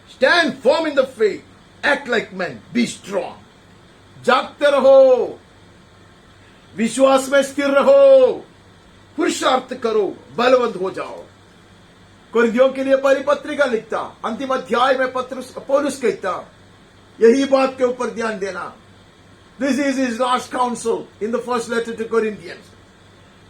Stand firm in the faith. Act like men. Be strong. जागते रहो, विश्वास में स्थिर रहो, पुरुषार्थ करो, बलवंत हो जाओ. कुरिन्थियों के लिए पहली पत्रिका लिखता, अंतिम अध्याय में पौलुस कहता, यही बात के ऊपर ध्यान देना. This is his last counsel in the first letter to Corinthians.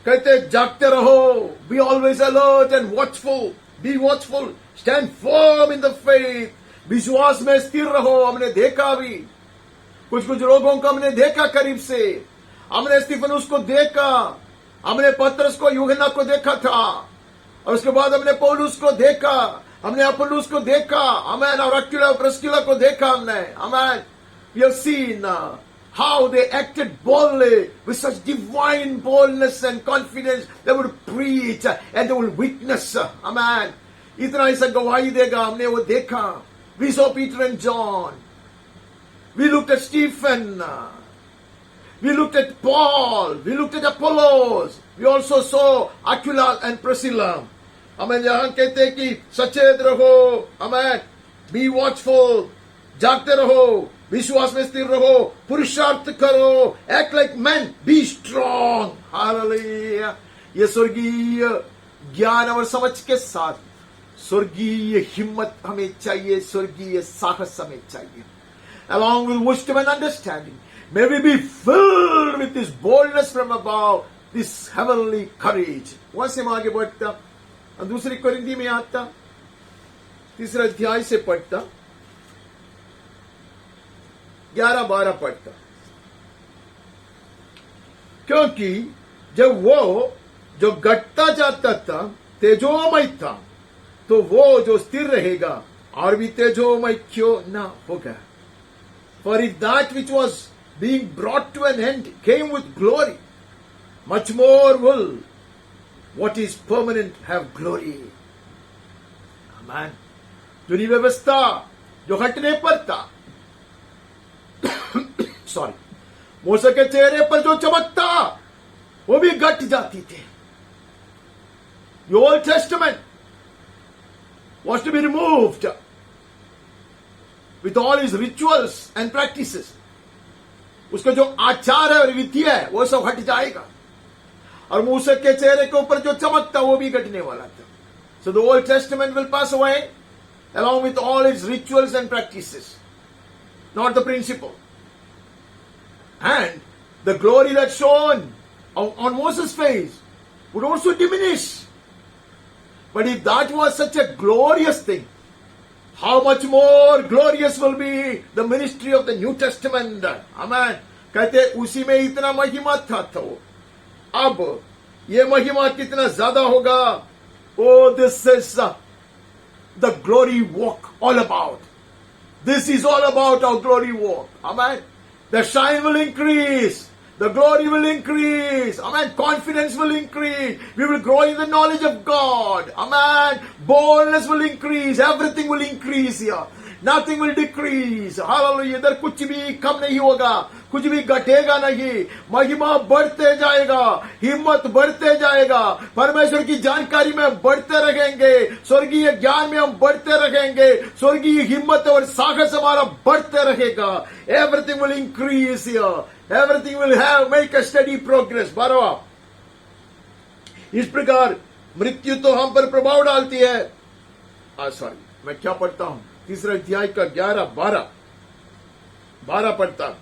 कहते जागते रहो, be always alert and watchful. Be watchful. Stand firm in the faith. विश्वास में स्थिर रहो. हमने देखा भी, कुछ लोगों को हमने देखा करीब से. हमने स्टीफनुस को देखा, हमने पतरस को, यूहन्ना को देखा था, और उसके बाद हमने पौलुस को देखा, हमने अपुल्लोस को देखा, आमेन, और अक्विला प्रिस्किला को देखा हमने, आमेन. We have seen how they acted boldly with such divine boldness and confidence. They would preach and they would witness, amen. इतना ऐसा गवाही देगा, हमने वो देखा. We saw Peter and John. We looked at Stephen. We looked at Paul. We looked at Apollos. We also saw Aquila and Priscilla. Amen. यहाँ कहते हैं कि सचेत रहो, amen. Be watchful. जागते रहो, विश्वास में स्थिर रहो, पुरुषार्थ करो, act like men, be strong. Hallelujah. ये स्वर्गीय ज्ञान और समझ के साथ स्वर्गीय हिम्मत हमें चाहिए, स्वर्गीय साहस हमें चाहिए. Along with wisdom and understanding, may we be filled with this boldness from above, this heavenly courage. वहां से हम आगे बढ़ता, दूसरी कोरिन्थी में आता, तीसरा अध्याय से पढ़ता, 11-12 पढ़ता. क्योंकि जब वो जो घटता जाता था तेजोमय था, तो वो जो स्थिर रहेगा और भी तेजोमय क्यों ना होगा. For if that which was being brought to an end came with glory, much more will what is permanent have glory. Amen. जुनी व्यवस्था जो हटने पर था, सॉरी, मूसा के चेहरे पर जो चमकता वो भी घट जाती थी. The Old Testament was to be removed with all his rituals and practices. उसका जो आचार है और विधि है वो सब हट जाएगा, और मूसा के चेहरे के ऊपर जो चमकता वो भी घटने वाला था. So the Old Testament will pass away along with all its rituals and practices, not the principle. And the glory that shone on Moses' face would also diminish. But if that was such a glorious thing, how much more glorious will be the ministry of the New Testament. Amen. कहते उसी में इतना महिमा था तो अब ये महिमा कितना ज्यादा होगा. Oh, this is the glory walk all about. This is all about our glory walk. Amen. The shine will increase. The glory will increase. Amen. Confidence will increase. We will grow in the knowledge of God. Amen. Boldness will increase. Everything will increase here. Nothing will decrease. Hallelujah. इधर कुछ भी कम नहीं होगा, कुछ भी घटेगा नहीं. महिमा बढ़ते जाएगा, हिम्मत बढ़ते जाएगा, परमेश्वर की जानकारी में बढ़ते रहेंगे, स्वर्गीय ज्ञान में हम बढ़ते रहेंगे, स्वर्गीय हिम्मत और साहस हमारा बढ़ते रहेगा. Everything will increase here. Everything will make a steady progress. 12. इस प्रकार मृत्यु तो हम पर प्रभाव डालती है. सॉरी, मैं क्या पढ़ता हूं, तीसरा अध्याय का 11-12 पढ़ता.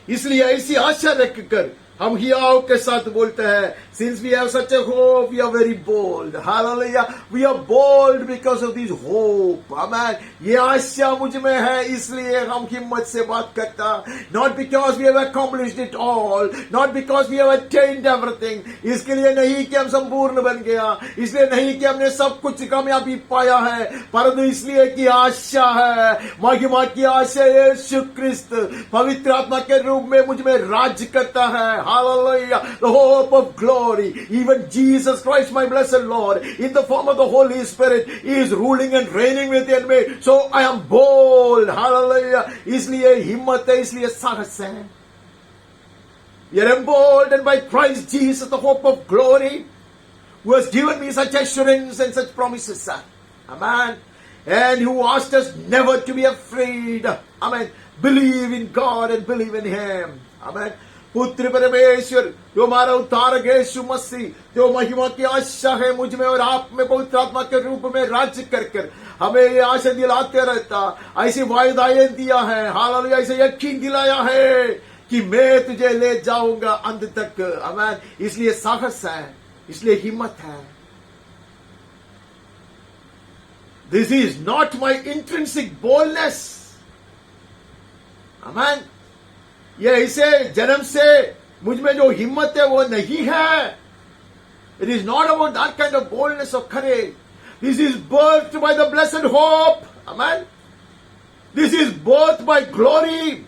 इसलिए ऐसी आशा रखकर हम हियाव के साथ बोलते हैं. Since we have such a hope, we are very bold. Hallelujah. We are bold because of this hope. Amen. ये आशा मुझ में है, इसलिए हम हिम्मत से बात करता. Not because we have accomplished it all. Not because we have attained everything. इसके लिए नहीं कि हम संपूर्ण बन गया, इसलिए नहीं कि हमने सब कुछ कामयाबी पाया है, परंतु इसलिए कि आशा है, महिमा की आशा. यीशु क्रिस्त पवित्र आत्मा के रूप में मुझ में राज्य करता है. Hallelujah. The hope of glory. Even Jesus Christ, my blessed Lord, in the form of the Holy Spirit, is ruling and reigning within me. So I am bold. Hallelujah. इसलिए हिम्मत है, इसलिए साहस है. We are emboldened by Christ Jesus, the hope of glory, who has given me such assurance and such promises, sir. Amen. And who asked us never to be afraid. Amen. Believe in God and believe in Him. Amen. पुत्र परमेश्वर जो हमारा उद्धारक यीशु मसीह, जो महिमा की आशा है मुझ में और आप में पवित्र आत्मा के रूप में राज्य कर कर हमें ये आशा दिलाते रहता. ऐसी वायदाएं दिया है. हालेलुया. ऐसे यकीन दिलाया है कि मैं तुझे ले जाऊंगा अंत तक. आमीन. इसलिए साहस है, इसलिए हिम्मत है. This is not my intrinsic boldness. आमीन. ये इसे जन्म से मुझ में जो हिम्मत है वो नहीं है. It is not about that kind of boldness or courage. This is birthed by the blessed hope. Amen. This is birthed by glory.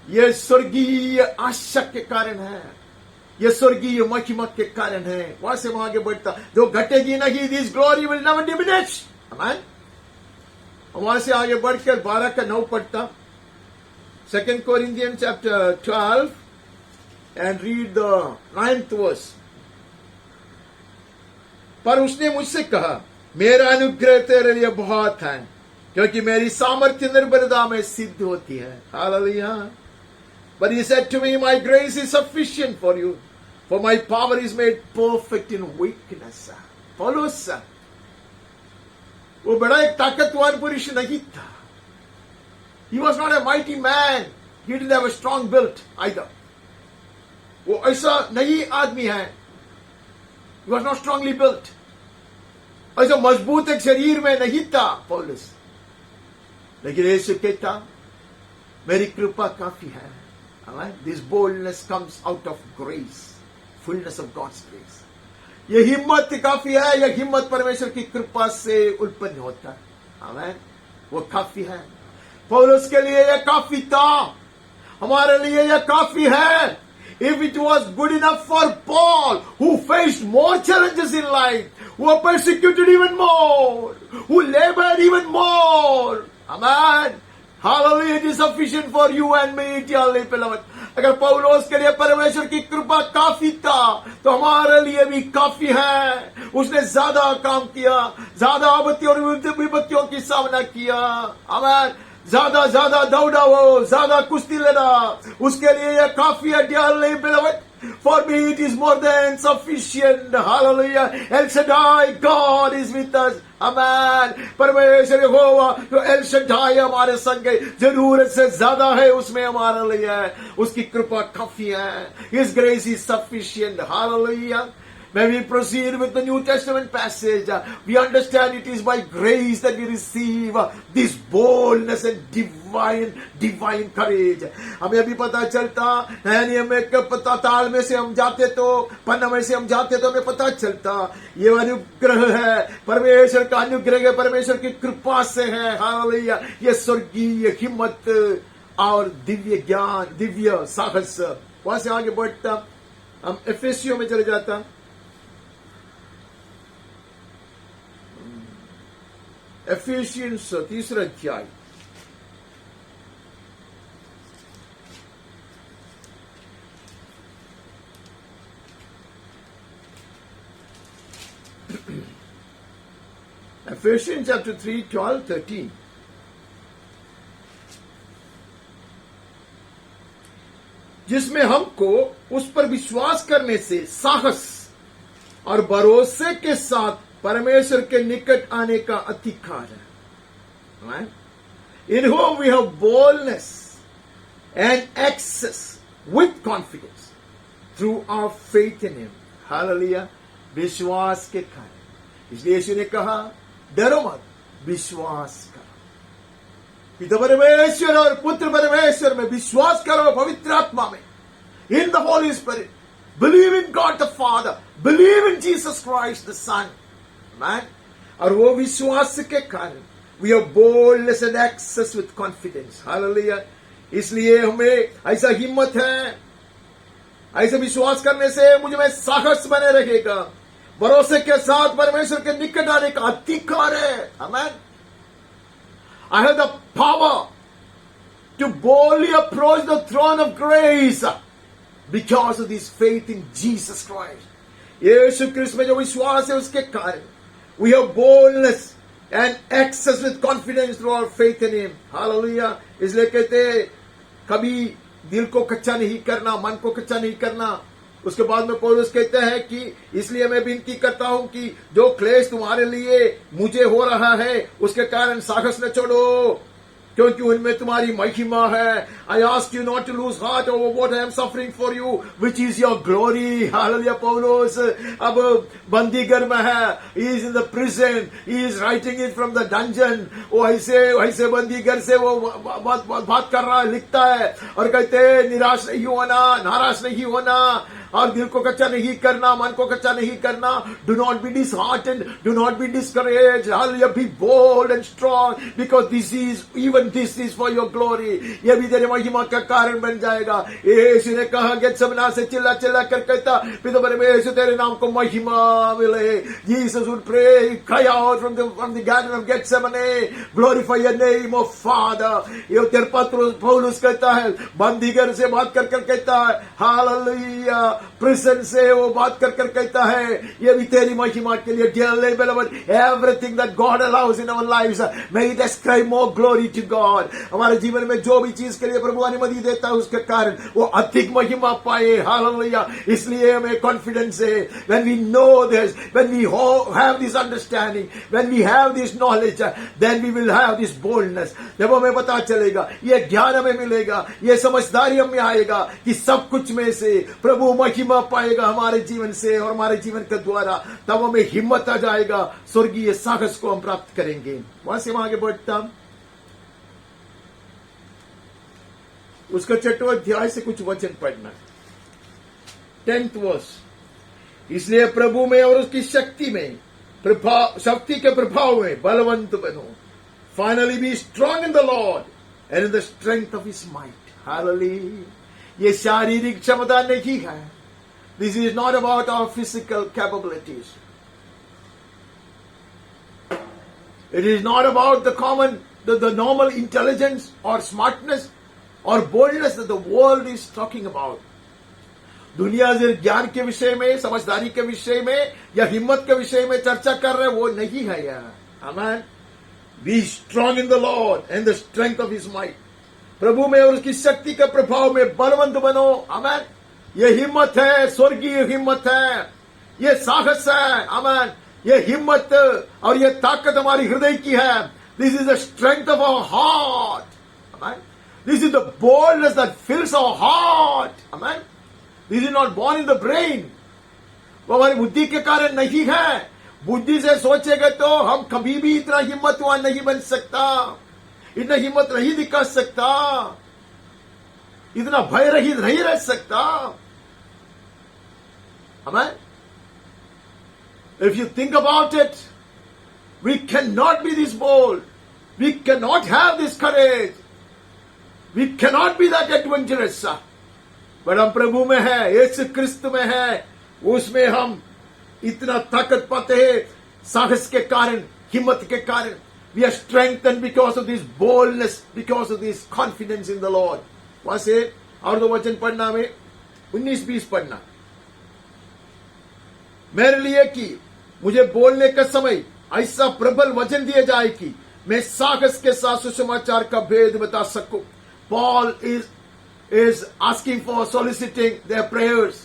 ये स्वर्गीय आशा के कारण है, ये स्वर्गीय महिमा के कारण है. वहां से वहां आगे बढ़ता, जो घटेगी नहीं, this glory will never diminish. Amen. वहां से आगे बढ़कर 12 का 9 पढ़ता. 2 Corinthians chapter 12 and read the 9th verse. पर उसने मुझसे कहा, मेरा अनुग्रह तेरे लिए बहुत है, क्योंकि मेरी सामर्थ्य निर्बलता में सिद्ध होती है. Hallelujah. But he said to me, my grace is sufficient for you, for my power is made perfect in weakness. पौलुस वो बड़ा एक ताकतवर पुरुष नहीं था. He was not a mighty man. He didn't have a strong build either. वो ऐसा नहीं आदमी है. He was not strongly built. ऐसा मजबूत एक शरीर में नहीं था पौलुस. लेकिन यीशु कहता, मेरी कृपा काफी है. This boldness comes out of grace, fullness of God's grace. ये हिम्मत काफी है. यह हिम्मत परमेश्वर की कृपा से उत्पन्न होता है. आमेन. वो काफी है. पौलुस के लिए यह काफी था. हमारे लिए यह काफी है. If it was good enough for Paul, who faced more challenges in life, who were persecuted even more, who labored even more. Amen. Hallelujah. It is sufficient for you and me, dearly beloved. अगर पौलुस के लिए परमेश्वर की कृपा काफी था, तो हमारे लिए भी काफी है. उसने ज्यादा काम किया, ज्यादा आपत्तियों और विपत्तियों की सामना किया. आमेन. ज्यादा दौड़ा, वो ज्यादा कुश्ती लड़ा. उसके लिए यह काफी है, dearly beloved. For me it is more than sufficient. Hallelujah. El Shaddai, God is with us. Amen. परमेश्वर यहोवा जो एल शड्डाई हमारे संग है, जरूरत से ज्यादा है उसमें हमारे लिए. उसकी कृपा काफी है. His grace is sufficient. Hallelujah. When we proceed with the New Testament passage, we understand it is by grace that we receive this boldness and divine courage. हमें अभी पता चलता है, नियम में पता ताल में से हम जाते तो, पन्ना में से हम जाते तो हमें पता चलता ये अनुग्रह है. परमेश्वर का अनुग्रह है, परमेश्वर की कृपा से है. हालेलुया. ये स्वर्गीय हिम्मत और दिव्य ज्ञान, दिव्य साहस. वहां से आगे बढ़ता, हम एफेसियों में चले जाता. एफिशियंस 3 अध्याय. Ephesians chapter 3, 12, 13. जिसमें हमको उस पर विश्वास करने से साहस और भरोसे के साथ परमेश्वर के निकट आने का अधिकार है. In whom we have boldness and access with confidence through our faith in Him. Hallelujah. विश्वास के कारण. इसलिए यीशु ने कहा, डरो मत, विश्वास करो. पिता परमेश्वर और पुत्र परमेश्वर में विश्वास करो, पवित्र आत्मा में. In the Holy Spirit. Believe in God the Father. Believe in Jesus Christ the Son. Man. और वो विश्वास के कारण we have boldness and access with confidence. Hallelujah. इसलिए हमें ऐसा हिम्मत है, ऐसे विश्वास करने से मुझे में साहस बने रहेगा. भरोसे के साथ परमेश्वर के निकट आने का अधिकार है. Amen. I have the power to boldly approach the throne of grace because of this faith in Jesus Christ. यीशु क्रिस्त में जो विश्वास है उसके कारण we have boldness and access with confidence through our faith in Him. Hallelujah. इसलिए कहते कभी दिल को कच्चा नहीं करना, मन को कच्चा नहीं करना. उसके बाद में पौलुस कहते हैं कि इसलिए मैं विनती करता हूं कि जो क्लेश तुम्हारे लिए मुझे हो रहा है उसके कारण साहस न छोड़ो, क्योंकि उनमें तुम्हारी महिमा है. I ask you not to lose heart over what I am suffering for you, which is your glory. Hallelujah. पौलुस अब बंदीगर में है. He is in the prison. He is writing it from the dungeon. वो ऐसे बंदीगर से वो बात कर रहा है, लिखता है और कहते निराश नहीं होना, नाराज नहीं होना. और दिल को कच्चा नहीं करना, मन को कच्चा नहीं करना. Do not be disheartened, do not be discouraged. Hallelujah, be bold and strong because this is for your glory. ये भी तेरे महिमा का कारण बन जाएगा. यीशु ने कहा गेत्सेमनी से चिल्ला चिल्ला कर कहता, पिता परमेश्वर तेरे नाम को महिमा मिले. Jesus would pray, cry out from the garden of Gethsemane, glorify your name, O Father. ये तेरे पत्र पौलुस कहता है, बंदी घर से बात कर कहता है, हालेलुया, प्रिजन से वो बात कर कहता है, ये भी तेरी महिमा के लिए. Dearly beloved, everything that God allows in our lives, may it ascribe more glory to God. हमारे जीवन में जो भी चीज के लिए प्रभु अनुमति देता है उसके कारण वो अधिक महिमा पाए. हालेलुया. इसलिए हमें कॉन्फिडेंस है. When we know this, when we have this understanding, when we have this knowledge, then we will have this boldness. जब हमें पता चलेगा, ये ज्ञान हमें मिलेगा, ये समझदारी हमें आएगा कि सब कुछ में से प्रभु महिमा पाएगा हमारे जीवन से और हमारे जीवन के द्वारा, तब हमें हिम्मत आ जाएगा, स्वर्गीय साहस को हम प्राप्त करेंगे. वहां से आगे बढ़ता उसका 6वां अध्याय से कुछ वचन पढ़ना. 10th verse. इसलिए प्रभु में और उसकी शक्ति में, शक्ति के प्रभाव में बलवंत बनो. Finally be strong in the lord and in the strength of his might. Hallelujah. ये शारीरिक क्षमता नहीं है. This is not about our physical capabilities. It is not about the normal intelligence और स्मार्टनेस और boldness that the world is talking about. दुनिया से ज्ञान के विषय में, समझदारी के विषय में या हिम्मत के विषय में चर्चा कर रहे, वो नहीं है यार. आमीन. Be strong in the lord and the strength of his might. प्रभु में और उसकी शक्ति के प्रभाव में बलवंत बनो. आमीन. ये हिम्मत है, स्वर्गीय हिम्मत है, ये साहस है. आमीन. ये हिम्मत और ये ताकत हमारी हृदय की है. This is the strength of our heart. आमीन. This is the boldness that fills our heart. आमीन. This is not born in the brain. वो हमारी बुद्धि के कारण नहीं है. बुद्धि से सोचेगा तो हम कभी भी इतना हिम्मतवान नहीं बन सकता, इतना हिम्मत नहीं दिखा सकता, इतना भय रहित नहीं रह सकता. हमें if you think about it, we cannot be this bold, we cannot have this courage, we cannot be that adventurous. पर हम प्रभु में है, यीशु क्रिस्त में है, उसमें हम इतना ताकत पाते हैं साहस के कारण, हिम्मत के कारण. We are strengthened because of this boldness, because of this confidence in the lord. वहां से और 2 वचन पढ़ना में 19-20 पढ़ना. मेरे लिए कि मुझे बोलने का समय ऐसा प्रबल वचन दिया जाए कि मैं साहस के साथ सुसमाचार का भेद बता सकूं. Paul is asking for soliciting their prayers.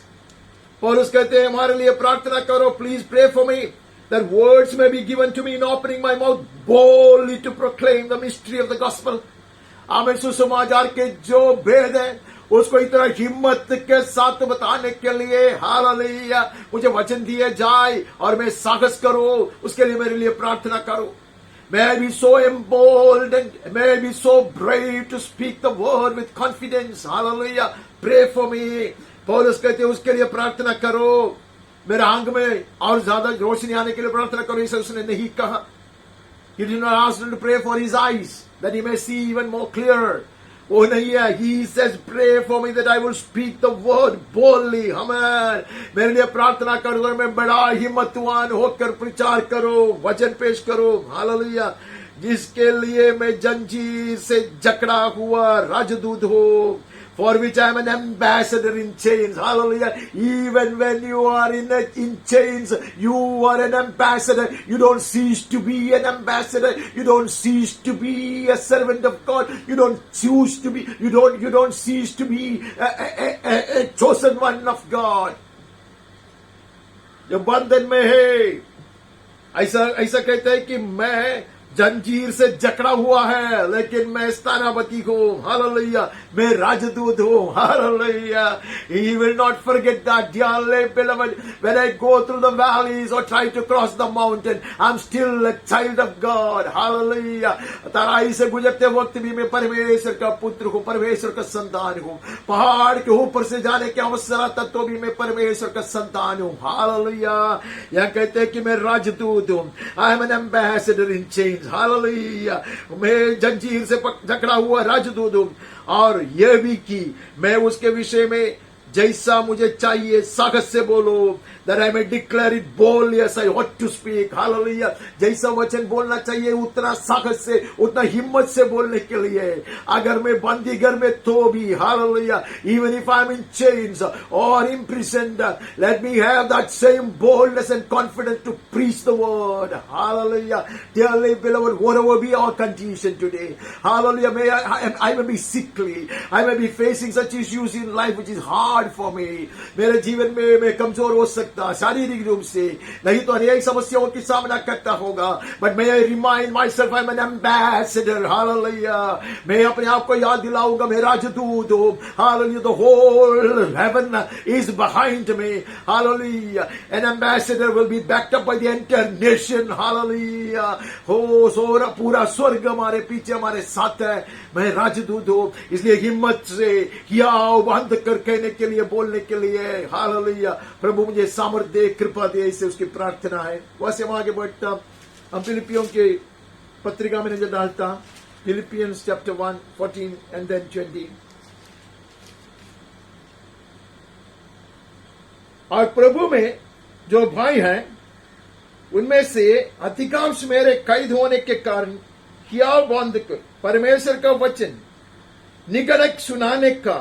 पौलुस कहते हैं हमारे लिए प्रार्थना करो. Please pray for me that words may be given to me in opening my mouth boldly to proclaim the mystery of the gospel. आमीन. सुसमाचार के जो भेद है उसको इतना हिम्मत के साथ बताने के लिए, हालेलुया, मुझे वचन दिए जाए और मैं साहस करूं, उसके लिए मेरे लिए प्रार्थना करो. May I be so emboldened, may I be so brave to speak the word with confidence. Hallelujah. Pray for me. पौलुस कहते हैं उसके लिए प्रार्थना करो. मेरे आंख में और ज्यादा रोशनी आने के लिए प्रार्थना करो. इसे उसने नहीं कहा. He did not ask him to pray for his eyes that he may see even more clearer. वो नहीं है. He says pray for me that I will speak the word boldly. हमें मेरे लिए प्रार्थना करो और मैं बड़ा हिम्मतवान होकर प्रचार करो, वचन पेश करो. हालेलुया. जिसके लिए मैं जंजीर से जकड़ा हुआ राजदूत हो. For which I am an ambassador in chains. Hallelujah. Even when you are in chains, you are an ambassador. You don't cease to be an ambassador. You don't cease to be a servant of God. You don't cease to be a chosen one of God. जो बंधन में है, ऐसा कहता है कि मैं जंजीर से जकड़ा हुआ है, लेकिन मैं स्थानापति हूं, हालेलुया, मैं राजदूत हूं, hallelujah. He will not forget that, dearly beloved. When I go through the valleys or try to cross the mountain, I'm still a child of God, hallelujah. तराई से गुजरते वक्त भी मैं परमेश्वर का पुत्र हूं, परमेश्वर का संतान हूं. पहाड़ के ऊपर से जाने के अवसर आता तो भी मैं परमेश्वर का संतान हूं, हालेलुया. यह कहते हैं कि मैं राजदूत हूं. I am an ambassador in chains, hallelujah. मैं जंजीर से जकड़ा हुआ राजदूत हूं. और यह भी कि मैं उसके विषय में जैसा मुझे चाहिए साहस से बोलो, that I may declare it boldly as I ought to speak, hallelujah. जैसा वचन बोलना चाहिए उतना साहस से, उतना हिम्मत से बोलने के लिए. अगर मैं बंदी घर में तो भी, hallelujah, even if I'm in chains or imprisoned, let me have that same boldness and confidence to preach the word, hallelujah. Dearly beloved, whatever be our condition today, hallelujah, I may be sickly, I may be facing such issues in life which is hard for me. मेरे जीवन में मैं कमजोर हो सकता शारीरिक रूप से, नहीं तो अनेक समस्याओं की सामना करता होगा. बट मैं remind myself I am an ambassador, hallelujah. मैं अपने आप को याद दिलाऊंगा मैं राजदूत हूं, hallelujah. The whole heaven is behind me, hallelujah. An ambassador will be backed up by the entire nation, hallelujah. हो सोरा पूरा स्वर्ग हमारे पीछे हमारे साथ है. मैं राजदूत हूं, इसलिए हिम्मत से किया बंद कर कहने के लिए, बोलने के लिए, हालेलुया. प्रभु मुझे सामर्थ दे, कृपा दे, इससे उसकी प्रार्थना है. वैसे हम आगे बढ़ता, हम फिलिपियों के पत्रिका में नजर डालता, फिलिपियंस चैप्टर 1 14 एंड देन 20. और प्रभु में जो भाई हैं उनमें से अधिकांश मेरे कैद होने के कारण किया बंद कर परमेश्वर का वचन निगड़क सुनाने का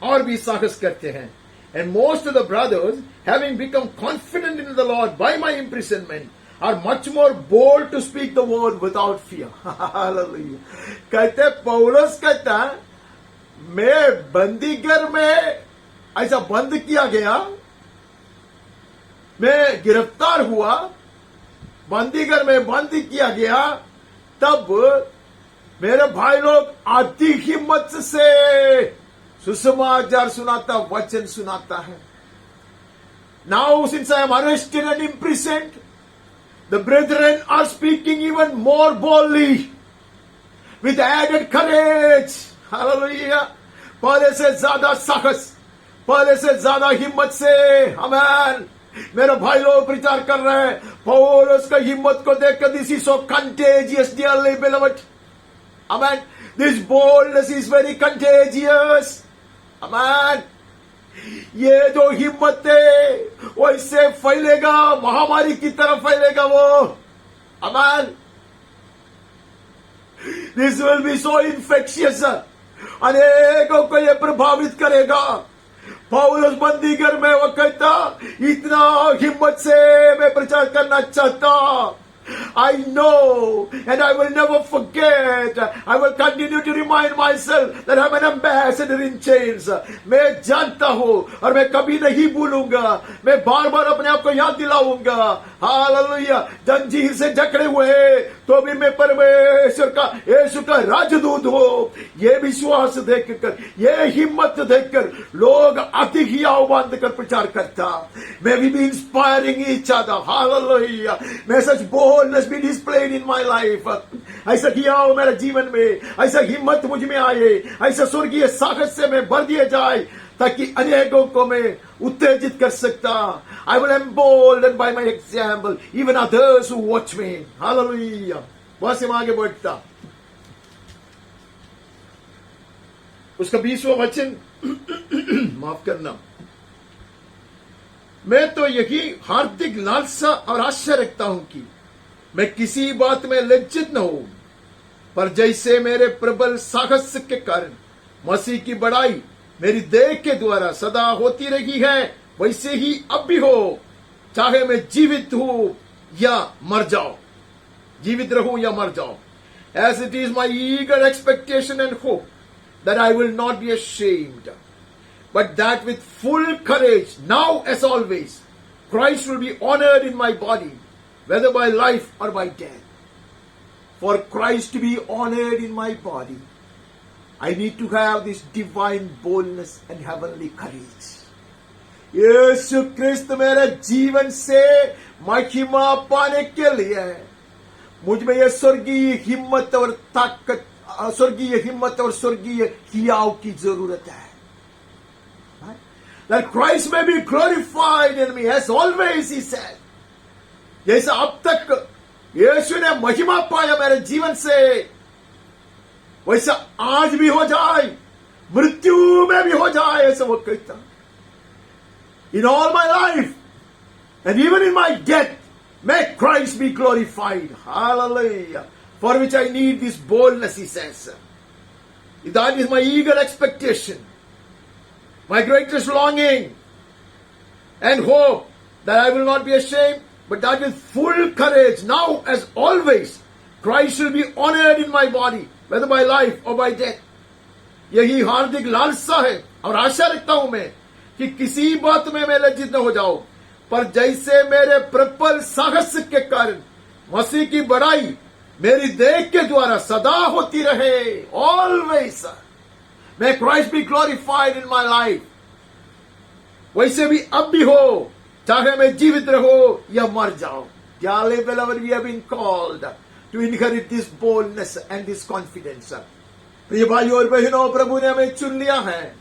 और भी साहस करते हैं. And most of the brothers, having become confident in the Lord by my imprisonment, are much more bold to speak the word without fear. Hallelujah. कहते पौलुस कहता, मैं बंदीगर में ऐसा बंद किया गया, मैं गिरफ्तार हुआ, बंदीगर में बंद किया गया, तब मेरे भाई लोग आधी हिम्मत से सुसमाचार सुनाता, वचन सुनाता है. Now since I am arrested and imprisoned, the brethren are speaking even more boldly, with added courage. Hallelujah. पहले से ज्यादा साहस, पहले से ज्यादा हिम्मत से, आमीन. मेरे भाई लोग प्रचार कर रहे हैं. पौलुस का हिम्मत को देखकर, this is so contagious, dearly beloved. Amen. This boldness is very contagious. अमान. ये जो हिम्मत है वो इससे फैलेगा, महामारी की तरफ फैलेगा वो. अमान. This will be so infectious. अनेकों को ये प्रभावित करेगा. पौलुस बंदीगर में वो कहता, इतना हिम्मत से मैं प्रचार करना चाहता. I know and I will never forget. I will continue to remind myself that I'm an ambassador in chains. मैं जानता हूं और मैं कभी नहीं भूलूंगा. मैं बार बार अपने आप को याद दिलाऊंगा. हालेलुया. जंजीर से जकड़े हुए तो भी मैं परमेश्वर का, यीशु का राजदूत हूं. ये विश्वास देखकर, ये हिम्मत देखकर लोग अति ही आह्वान कर प्रचार करता. मैं भी इंस्पायरिंग ईच अदर. हालेलुया. मैं सच boldness be displayed in my life. ऐसा किया हो मेरे जीवन में, ऐसा हिम्मत मुझ में आए, ऐसा स्वर्गीय साहस से मैं भर दिया जाए, ताकि अनेकों को मैं उत्तेजित कर सकता. I will embolden by my example even others who watch me. Hallelujah. वहां से आगे बढ़ता, उसका 20वां वचन माफ करना. मैं तो यही हार्दिक लालसा और आशा रखता हूं कि मैं किसी बात में लज्जित न हूं, पर जैसे मेरे प्रबल साहस के कारण मसीह की बड़ाई मेरी देह के द्वारा सदा होती रही है, वैसे ही अब भी हो, चाहे मैं जीवित हूं या मर जाऊं, जीवित रहूं या मर जाऊं. As it is my eager expectation and hope that I will not be ashamed, but that with full courage, now as always, Christ will be honored in my body, whether by life or by death. for Christ to be honored in my body, I need to have this divine boldness and heavenly courage. यीशु क्रिस्त मेरे जीवन से महिमा पाने के लिए मुझ में यह स्वर्गीय हिम्मत और ताकत, स्वर्गीय हिम्मत और स्वर्गीय हियाव की जरूरत है. That Christ may be glorified in me, as always he said. जैसा अब तक यीशु ने महिमा पाया मेरे जीवन से, वैसा आज भी हो जाए, मृत्यु में भी हो जाए, ऐसा वो कहता. In all my life and even in my death, may Christ be glorified. Hallelujah. For which I need this boldness, he says. That is my eager expectation, my greatest longing and hope, that I will not be ashamed, but that with full courage, now as always, Christ shall be honored in my body, whether by life or by death. यही हार्दिक लालसा है और आशा रखता हूं मैं कि किसी बात में मैं लज्जित न हो जाऊं, पर जैसे मेरे प्रबल साहस के कारण मसीह की बड़ाई मेरी देह के द्वारा सदा होती रहे. Always may Christ be glorified in my life. वैसे भी अब भी हो, चाहे मैं जीवित रहो या मर जाऊं. Dearly beloved, we have been called to inherit this boldness and this confidence. प्रिय भाइयों और बहनों, प्रभु ने हमें चुन लिया है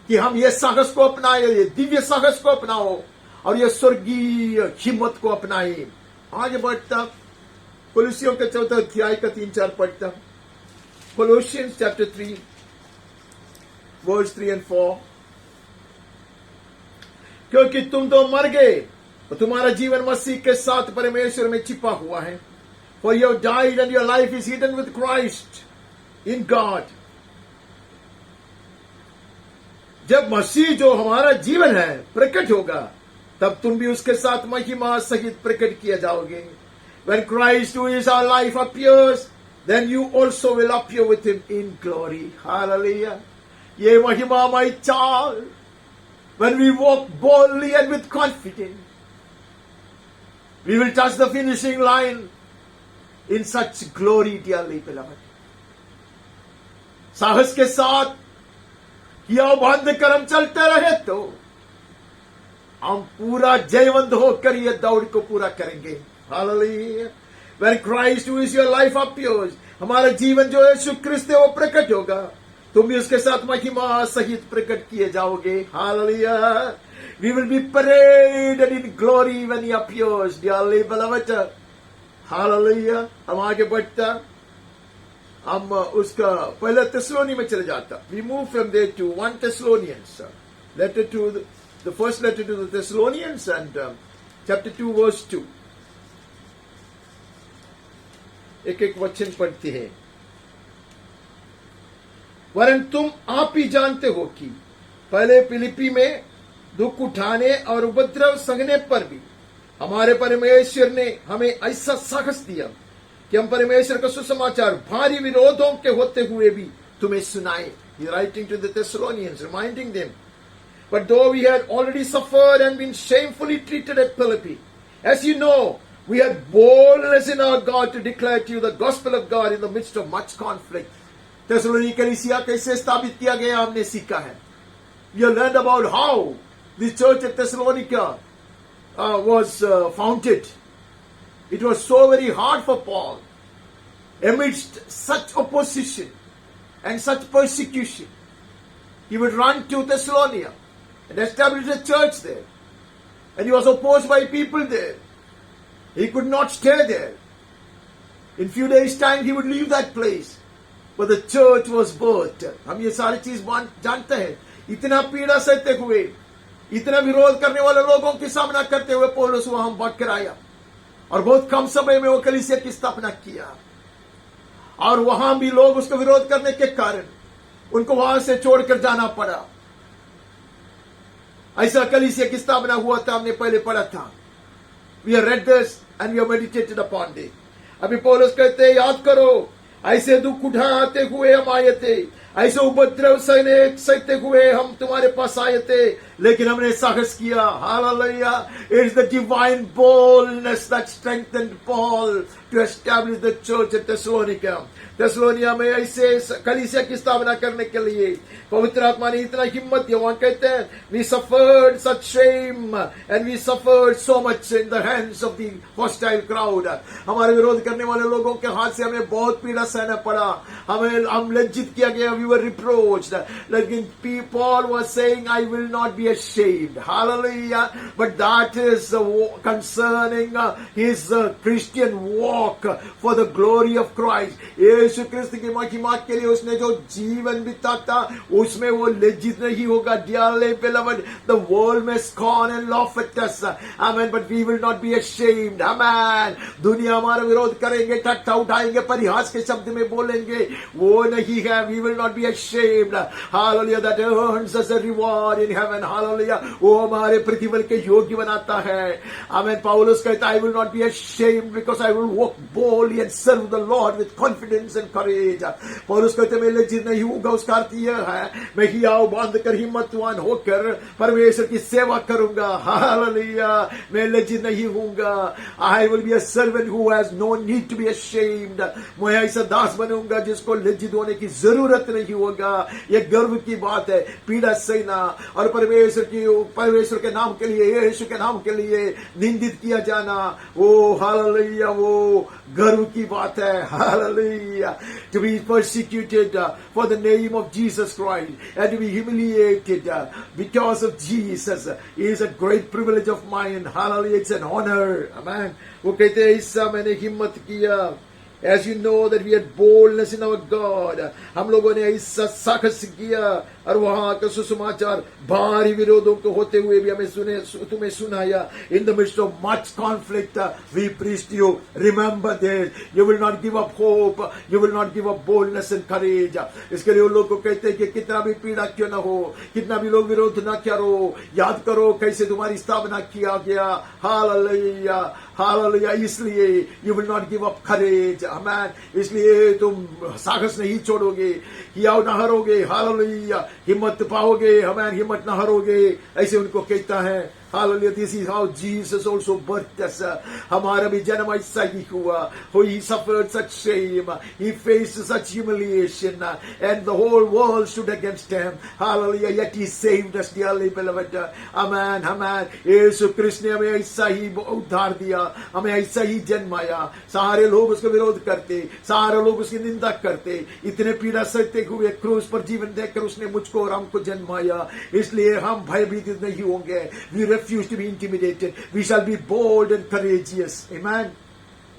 कि हम ये साहस को अपनाए, ये दिव्य साहस को अपनाओ और ये स्वर्गीय हिम्मत को अपनाए. आगे बढ़ता कोलोसियों के 4 अध्याय का 3-4 पढ़ता. Colossians chapter 3 verse 3 and 4. क्योंकि तुम तो मर गए और तुम्हारा जीवन मसीह के साथ परमेश्वर में छिपा हुआ है. For you have died and your life is hidden with Christ in God. जब मसीह जो हमारा जीवन है प्रकट होगा, तब तुम भी उसके साथ महिमा सहित प्रकट किए जाओगे. When Christ, who is our life, appears, then you also will appear with him in glory. Hallelujah. ये महिमामय चाल, when we walk boldly and with confidence, we will touch the finishing line in such glory, dearly beloved. साहस के साथ या बांध कर हम चलते रहे तो हम पूरा जयवंत होकर ये दौड़ को पूरा करेंगे. Hallelujah. When Christ, who is your life, appears, हमारा जीवन जो यीशु क्रिस्त है वो प्रकट होगा, तुम भी उसके साथ महिमा सहित प्रकट किए जाओगे. Hallelujah. We will be paraded in glory when he appears, dearly beloved. Hallelujah. हम आगे बढ़ता, हम उसका पहला थिस्सलुनी में चले जाता. We move from there to 1 Thessalonians, letter to the first letter to the Thessalonians, and chapter 2 verse 2. एक वचन पढ़ते हैं. वरन तुम आप ही जानते हो कि पहले फिलिप्पी में दुख उठाने और उपद्रव सहने पर भी हमारे परमेश्वर ने हमें ऐसा साहस दिया कि हम परमेश्वर का सुसमाचार भारी विरोधों के होते हुए भी तुम्हें सुनाए. He is writing to the Thessalonians, reminding them. But though we had already suffered and been shamefully treated at Philippi, as you know, we had boldness in our God to declare to you the gospel of God in the midst of much conflict. Thessaloniki कलीसिया कैसे स्थापित किया गया हमने सीखा है. We have learned about how the church at Thessalonica was founded. It was so very hard for Paul amidst such opposition and such persecution. He would run to Thessalonica and establish a church there. And he was opposed by people there. He could not stay there. In few days' time, he would leave that place. But the church was birthed. हम ये सारी चीज जानते हैं. इतना पीड़ा सहते हुए, इतना विरोध करने वाले लोगों की सामना करते हुए पौलुस वहां बढ़ कर आया और बहुत कम समय में वो कलीसिया की स्थापना किया. और वहां भी लोग उसको विरोध करने के कारण उनको वहां से छोड़कर जाना पड़ा. ऐसा कलीसिया की स्थापना हुआ था, हमने पहले पढ़ा था. We have read this and we have meditated upon it. अभी पौलुस कहते हैं, याद करो, ऐसे दुख उठाते हुए हम आए थे, ऐसे उपद्रव सहते हुए हम तुम्हारे पास आए थे, लेकिन हमने साहस किया. Hallelujah. It's the divine boldness that strengthened Paul to establish the church at Thessalonica. थेसलोनिया में ऐसे कलीसिया की स्थापना करने के लिए पवित्र आत्मा ने इतना हिम्मत दिया. वहां कहते हैं, we suffered such shame and we suffered so much in the hands of the hostile crowd. हमारे विरोध करने वाले लोगों के हाथ से हमें बहुत पीड़ा सहना पड़ा. हम लज्जित किया गया. We were reproached. लेकिन Paul was saying, I will not be ashamed. Hallelujah. But that is concerning his Christian walk for the glory of Christ. यीशु क्रिस्त की महिमा के लिए उसने जो जीवन बिताता उसमें वो लज्जित नहीं होगा. Dearly beloved, the world may scorn and laugh at us. Amen. But we will not be ashamed. Amen. दुनिया हमारा विरोध करेंगे, ठट्ठा उठाएंगे, परिहास के शब्द में बोलेंगे, वो नहीं है. We will not be ashamed. Hallelujah. That earns us a reward in heaven. Hallelujah. वो हमारे प्रतिफल के योग्य बनाता है. Amen. Paulus कहता है, I will not be ashamed because I will walk boldly and serve the Lord with confidence and courage. पौलुस कहते मैं लज्जित नहीं होगा. उसका अर्थ यह है, मैं हियाव बांध कर हिम्मतवान होकर परमेश्वर की सेवा करूंगा. हालेलुया. मैं लज्जित नहीं होऊंगा. I will be a servant who has no need to be ashamed. मैं ऐसा दास बनूंगा जिसको लज्जित होने की जरूरत नहीं होगा. यह गर्व की बात है. पीड़ा सहना और परमेश्वर के नाम के लिए, यीशु के नाम के लिए निंदित किया जाना, वो हालेलुया, वो गर्व की बात है. Hallelujah. To be persecuted for the name of Jesus Christ and to be humiliated because of Jesus is a great privilege of mine. Hallelujah. It's an honor. Amen. वो कहते हैं, ऐसा मैंने हिम्मत किया. As you know that we had boldness in our God. हम लोगों ने ऐसा साहस किया और वहां का सुसमाचार भारी विरोधों को होते हुए भी हमें तुम्हें सुनाया. In the midst of much conflict, we preached you. Remember this. You will not give up hope. You will not give up boldness and courage. इसके लिए उन लोग को कहते हैं कि कितना भी पीड़ा क्यों ना हो, कितना भी लोग विरोध ना करो, याद करो कैसे तुम्हारी स्थापना किया गया. हालेलुया. हालेलुया. इसलिए you will not give up courage. Amen. इसलिए तुम साहस नहीं छोड़ोगे, हियाव न हारोगे. हालेलुया. हिम्मत पाओगे. हमें हिम्मत न हारोगे. ऐसे उनको कहता है. Hallelujah. This is how Jesus also birthed us. हमारा भी जन्म ऐसा ही हुआ. He suffered such shame. He faced such humiliation. And the whole world stood against him. Hallelujah. Yet he saved us, dearly beloved. Amen. Amen. यीशु कृष्ण ने हमें ऐसा ही उद्धार दिया. हमें ऐसा ही जन्माया. सारे लोग उसका विरोध करते, सारे लोग उसकी निंदा करते, इतने पीड़ा सहते हुए क्रूस पर जीवन देकर उसने मुझको और हमको जन्माया. इसलिए हम भयभीत नहीं होंगे. We refuse to be intimidated. We shall be bold and courageous. Amen.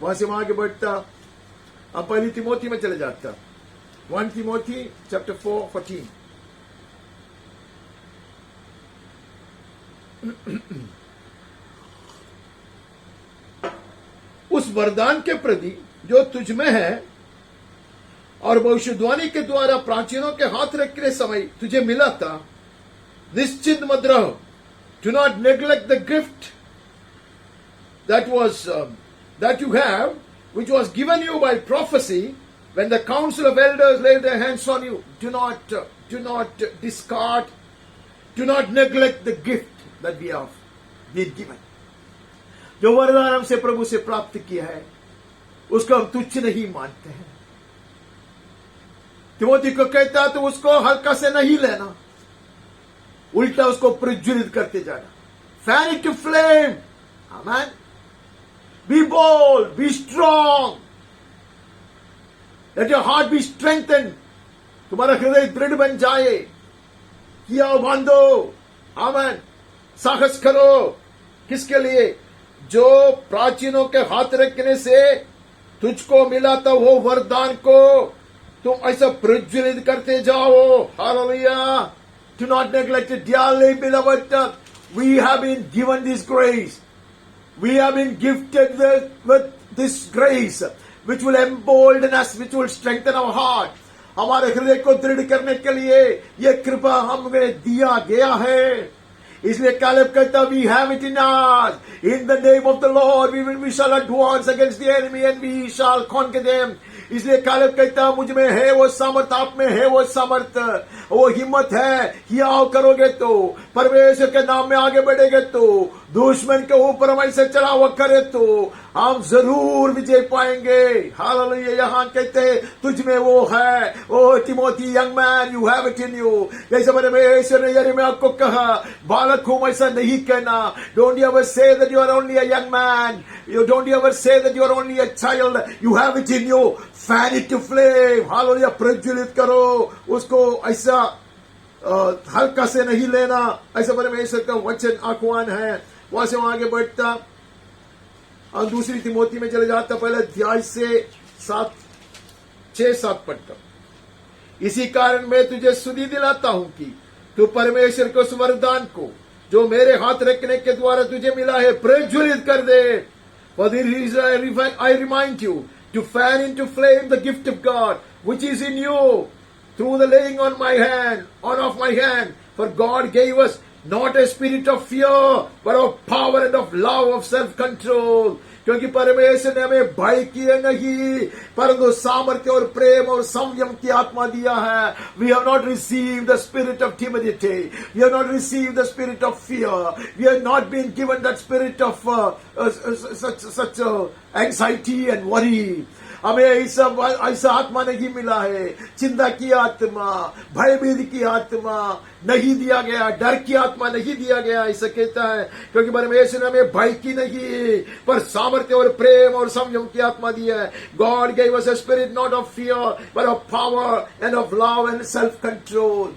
वहां से वहां आगे बढ़ता, अब पहली तिमोथी में चले जाता. 1 Timothy chapter 4:14. उस वरदान के प्रति जो तुझ में है और भविष्यवाणी के द्वारा प्राचीनों के हाथ रखने समय तुझे मिला था, निश्चित मत रहो. Do not neglect the gift that you have, which was given you by prophecy when the council of elders laid their hands on you. Do not discard, do not neglect the gift that we have been given. जो वरदान हमसे प्रभु से प्राप्त किया है उसको हम तुच्छ नहीं मानते हैं. तिमोथी को कहता तो उसको हल्का से नहीं लेना, उल्टा उसको प्रज्वलित करते जाना. Fan it to flame. Amen. Be bold, be strong. Let your heart be strengthened. तुम्हारा हृदय दृढ़ बन जाए. किया बांधो. आमेन. साहस करो. किसके लिए? जो प्राचीनों के हाथ रखने से तुझको मिला था वो वरदान को तुम ऐसा प्रज्वलित करते जाओ. Hallelujah. Do not neglect it, dearly beloved. We have been given this grace. We have been gifted with this grace, which will embolden us, which will strengthen our heart. हमारे हृदय को दृढ़ करने के लिए यह कृपा हमें दिया गया है. इसलिए कैलेब कहता, we have it in us. In the name of the Lord, we shall advance against the enemy and we shall conquer them. इसलिए कालेब कहता है मुझ में है वो सामर्थ, आप में है वो सामर्थ, वो हिम्मत है। हियाव करोगे तो, परमेश्वर के नाम में आगे बढ़ेगे तो, दुश्मन के ऊपर हम ऐसे चढ़ावा करे तो हम जरूर विजय पाएंगे। हालेलुया। यहाँ कहते हैं तुझ में वो है। Oh Timothy young man, you have it in you. जैसे परमेश्वर ने यिर्मयाह को कहा, बालक हूं ऐसा नहीं कहना। Don't ever say that you are only a young man, you don't ever say that you are only a child, you have it in you, fan it to flame। Hallelujah. प्रज्वलित करो उसको, ऐसा हल्का से नहीं लेना। ऐसा परमेश्वर का वचन आह्वान है। वहां से वहां आगे बढ़ता और दूसरी तिमोथी में चले जाता, पहले अध्याय से 6-7 पढ़ता। इसी कारण मैं तुझे सुधि दिलाता हूं कि तू परमेश्वर को, उस वरदान को जो मेरे हाथ रखने के द्वारा तुझे मिला है, प्रज्वलित कर दे। For this reason I remind you to fan into flame the gift of God which is in you through the laying on of my hand. For God gave us not a spirit of fear but of power and of love, of self-control। क्योंकि परमेश्वर ने हमें भय किए नहीं, परंतु सामर्थ्य और प्रेम और संयम की आत्मा दिया है। We have not received the spirit of timidity, we have not received the spirit of fear, we have not been given that spirit of such anxiety and worry। हमें ऐसा आत्मा नहीं मिला है। चिंता की आत्मा, भयभीत की आत्मा नहीं दिया गया, डर की आत्मा नहीं दिया गया, ऐसा कहता है। क्योंकि परमेश्वर ने हमें भय की नहीं पर सामर्थ्य और प्रेम और संयम की आत्मा दिया है। God gave us a spirit not of fear but of power and of love and self-control।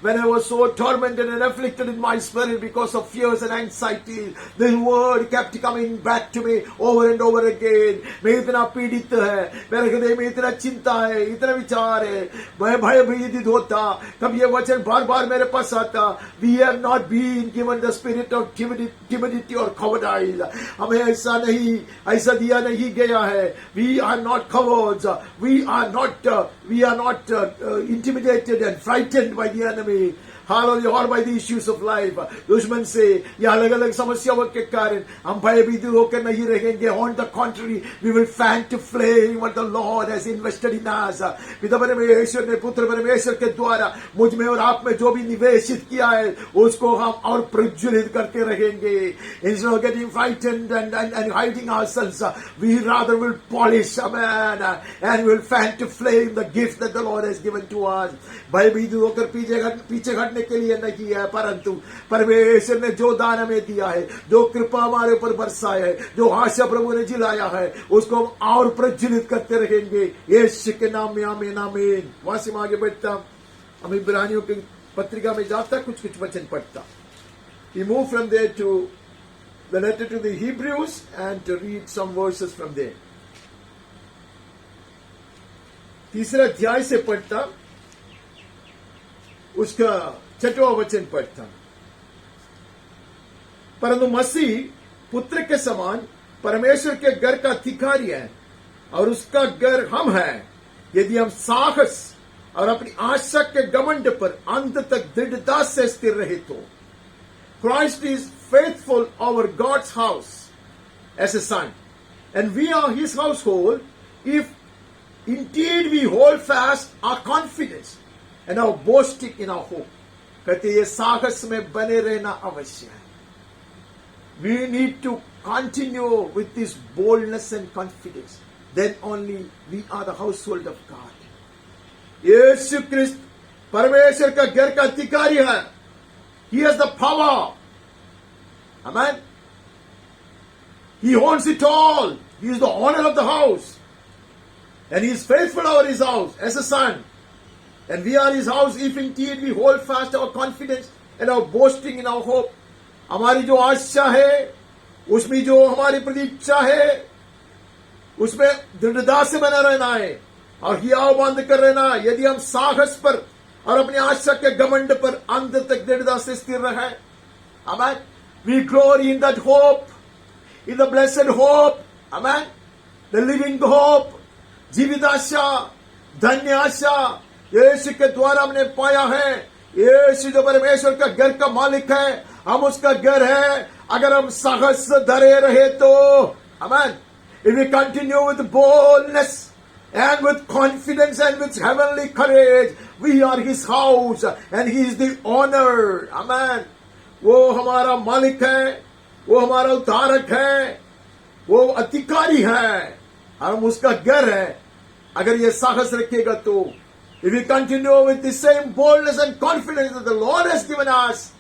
When I was so tormented and afflicted in my spirit because of fears and anxieties, this word kept coming back to me over and over again। मैं इतना पीड़ित है, मेरे हृदय में इतना चिंता है, इतना विचार है, मैं भयभीत होता, तब ये वचन बार बार मेरे पास आता। We have not been given the spirit of timidity or cowardice। हमें ऐसा दिया नहीं गया है। We are not cowards, we are not intimidated and frightened by the enemy। Hallelujah. और by the issues of life, दुश्मन से या अलग अलग समस्याओं के कारण हम भयभीत होकर नहीं रहेंगे। On the contrary, we will fan to flame what the Lord has invested in us। पिता परमेश्वर ने पुत्र परमेश्वर के द्वारा मुझ में और आप में जो भी निवेशित किया है उसको हम और प्रज्वलित करते रहेंगे। Instead of getting frightened and hiding ourselves, we rather will polish, amen, and will fan to flame the gift that the Lord has given to us। भयभीत होकर पीछे हटने के लिए नहीं है, परंतु परमेश्वर ने जो दान हमें दिया है, जो कृपा हमारे ऊपर बरसाया है, जो आशा प्रभु ने जिलाया है, उसको हम और प्रज्वलित करते रहेंगे। यीशु के नाम में आमीन आमीन। वहां से आगे बढ़ता, हम इब्रानियों की पत्रिका में जाता, कुछ वचन पढ़ता। We move from there to the letter to the Hebrews and to read some verses from there। तीसरा अध्याय से पढ़ता, उसका 6वां वचन पढ़ता। परंतु मसीह पुत्र के समान परमेश्वर के घर का अधिकारी है और उसका घर हम हैं, यदि हम साहस और अपनी आशा के घमंड पर अंत तक दृढ़ता से स्थिर रहे तो। Christ is faithful over God's house as a son, and we are his household if indeed we hold fast our confidence and our boasting in our hope। कहते ये साहस में बने रहना अवश्य है। We need to continue with this boldness and confidence, then only we are the household of God। यीशु क्रिस्त परमेश्वर का घर का अधिकारी है। He has the power, amen। He owns it all, he is the owner of the house, and he is faithful over his house as a son। And we are his house if indeed we hold fast our confidence and our boasting in our hope। हमारी जो आशा है, उसमें जो हमारी प्रतीक्षा है, उसमें दृढ़ता से बना रहना है और हियाव बंद कर रहना। यदि हम साहस पर और अपनी आशा के घमंड पर अंत तक दृढ़ता से स्थिर रहे, amen, we glory in that hope, in the blessed hope, amen, the living hope, जीवित आशा, धन्य आशा यीशु के द्वारा हमने पाया है। यीशु जो परमेश्वर का घर का मालिक है, हम उसका घर है। अगर हम साहस धरे रहे तो, amen, if we continue with boldness, and with confidence and with heavenly courage, we are his house and he is the owner. Amen. वो हमारा मालिक है, वो हमारा उद्धारक है, वो अधिकारी है, हम उसका घर है. अगर ये साहस रखेगा तो, if we continue with the same boldness and confidence that the Lord has given us,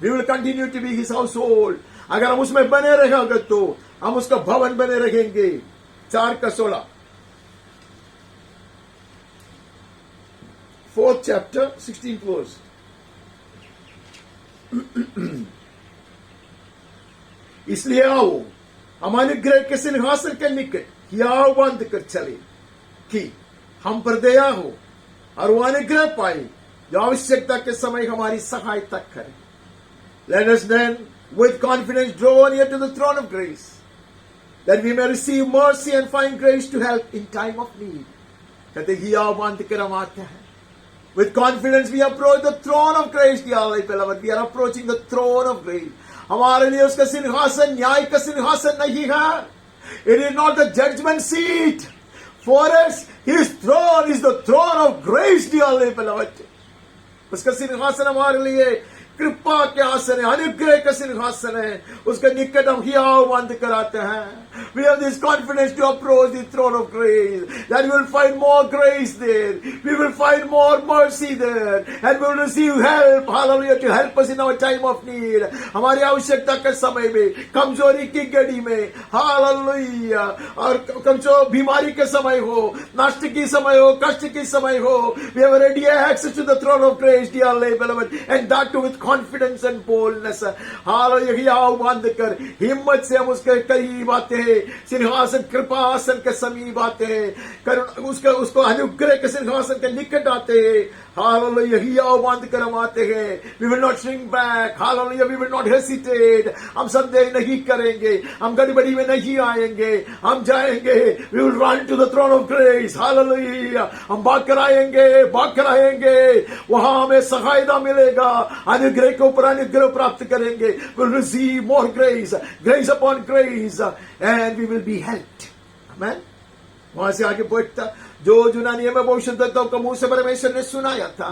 we will continue to be his household. अगर हम उसमें बने रहेंगे तो हम उसका भवन बने रहेंगे. 4:16, 4th chapter, 16th verse. इसलिए आओ हम अनुग्रह के सिंहासन के निकट हियाव बंद कर चले कि हम पर दया हो और वो अनुग्रह पाए जो आवश्यकता के समय हमारी सहायता करे. Let us then with confidence draw near to the throne of grace, that we may receive mercy and find grace to help in time of need. कहते हियाव बंद कर हम आते हैं. With confidence we approach the throne of grace, dear beloved. We are approaching the throne of grace. हमारे लिए उसका सिंहासन न्याय का सिंहासन नहीं है. It is not the judgment seat. For us, his throne is the throne of grace, dear beloved. उसका सिंहासन हमारे लिए कृपा के आसन है, अनुग्रह का सिंहासन है. उसके निकट हम हियाव बंद कराते हैं. We have this confidence to approach the throne of grace, that we will find more grace there, we will find more mercy there, and we will receive help, hallelujah, to help us in our time of need. हमारी आवश्यकता के समय में, कमजोरी की घड़ी में, hallelujah, और कमजोर बीमारी के समय हो, नष्ट की समय हो, कष्ट की समय हो, we have ready access to the throne of grace, dear beloved, and that too with confidence and boldness. Hallelujah, हियाव बंद कर हिम्मत से हम उसके करीब आते हैं, सिंहासन कृपा आसन के समीप आते हैं, उसको अनुग्रह के सिंहासन के निकट आते हैं. हालेलुया, हियाव बंद कर हम आते हैं. We will not shrink back. Hallelujah, we will not hesitate. हम संदेह नहीं करेंगे, हम गड़बड़ी में नहीं आएंगे, हम जाएंगे. We will run to the throne of grace. Hallelujah, हम भाग कर आएंगे. वहां हमें सहायता मिलेगा. अनुग्रह के ऊपर अनुग्रह प्राप्त करेंगे. We will receive more grace, grace upon grace, and we will be helped. Amen. वहां से आगे बढ़ता, जो यूनानी में भविष्यद्वक्ताओं के मुंह से परमेश्वर ने सुनाया था,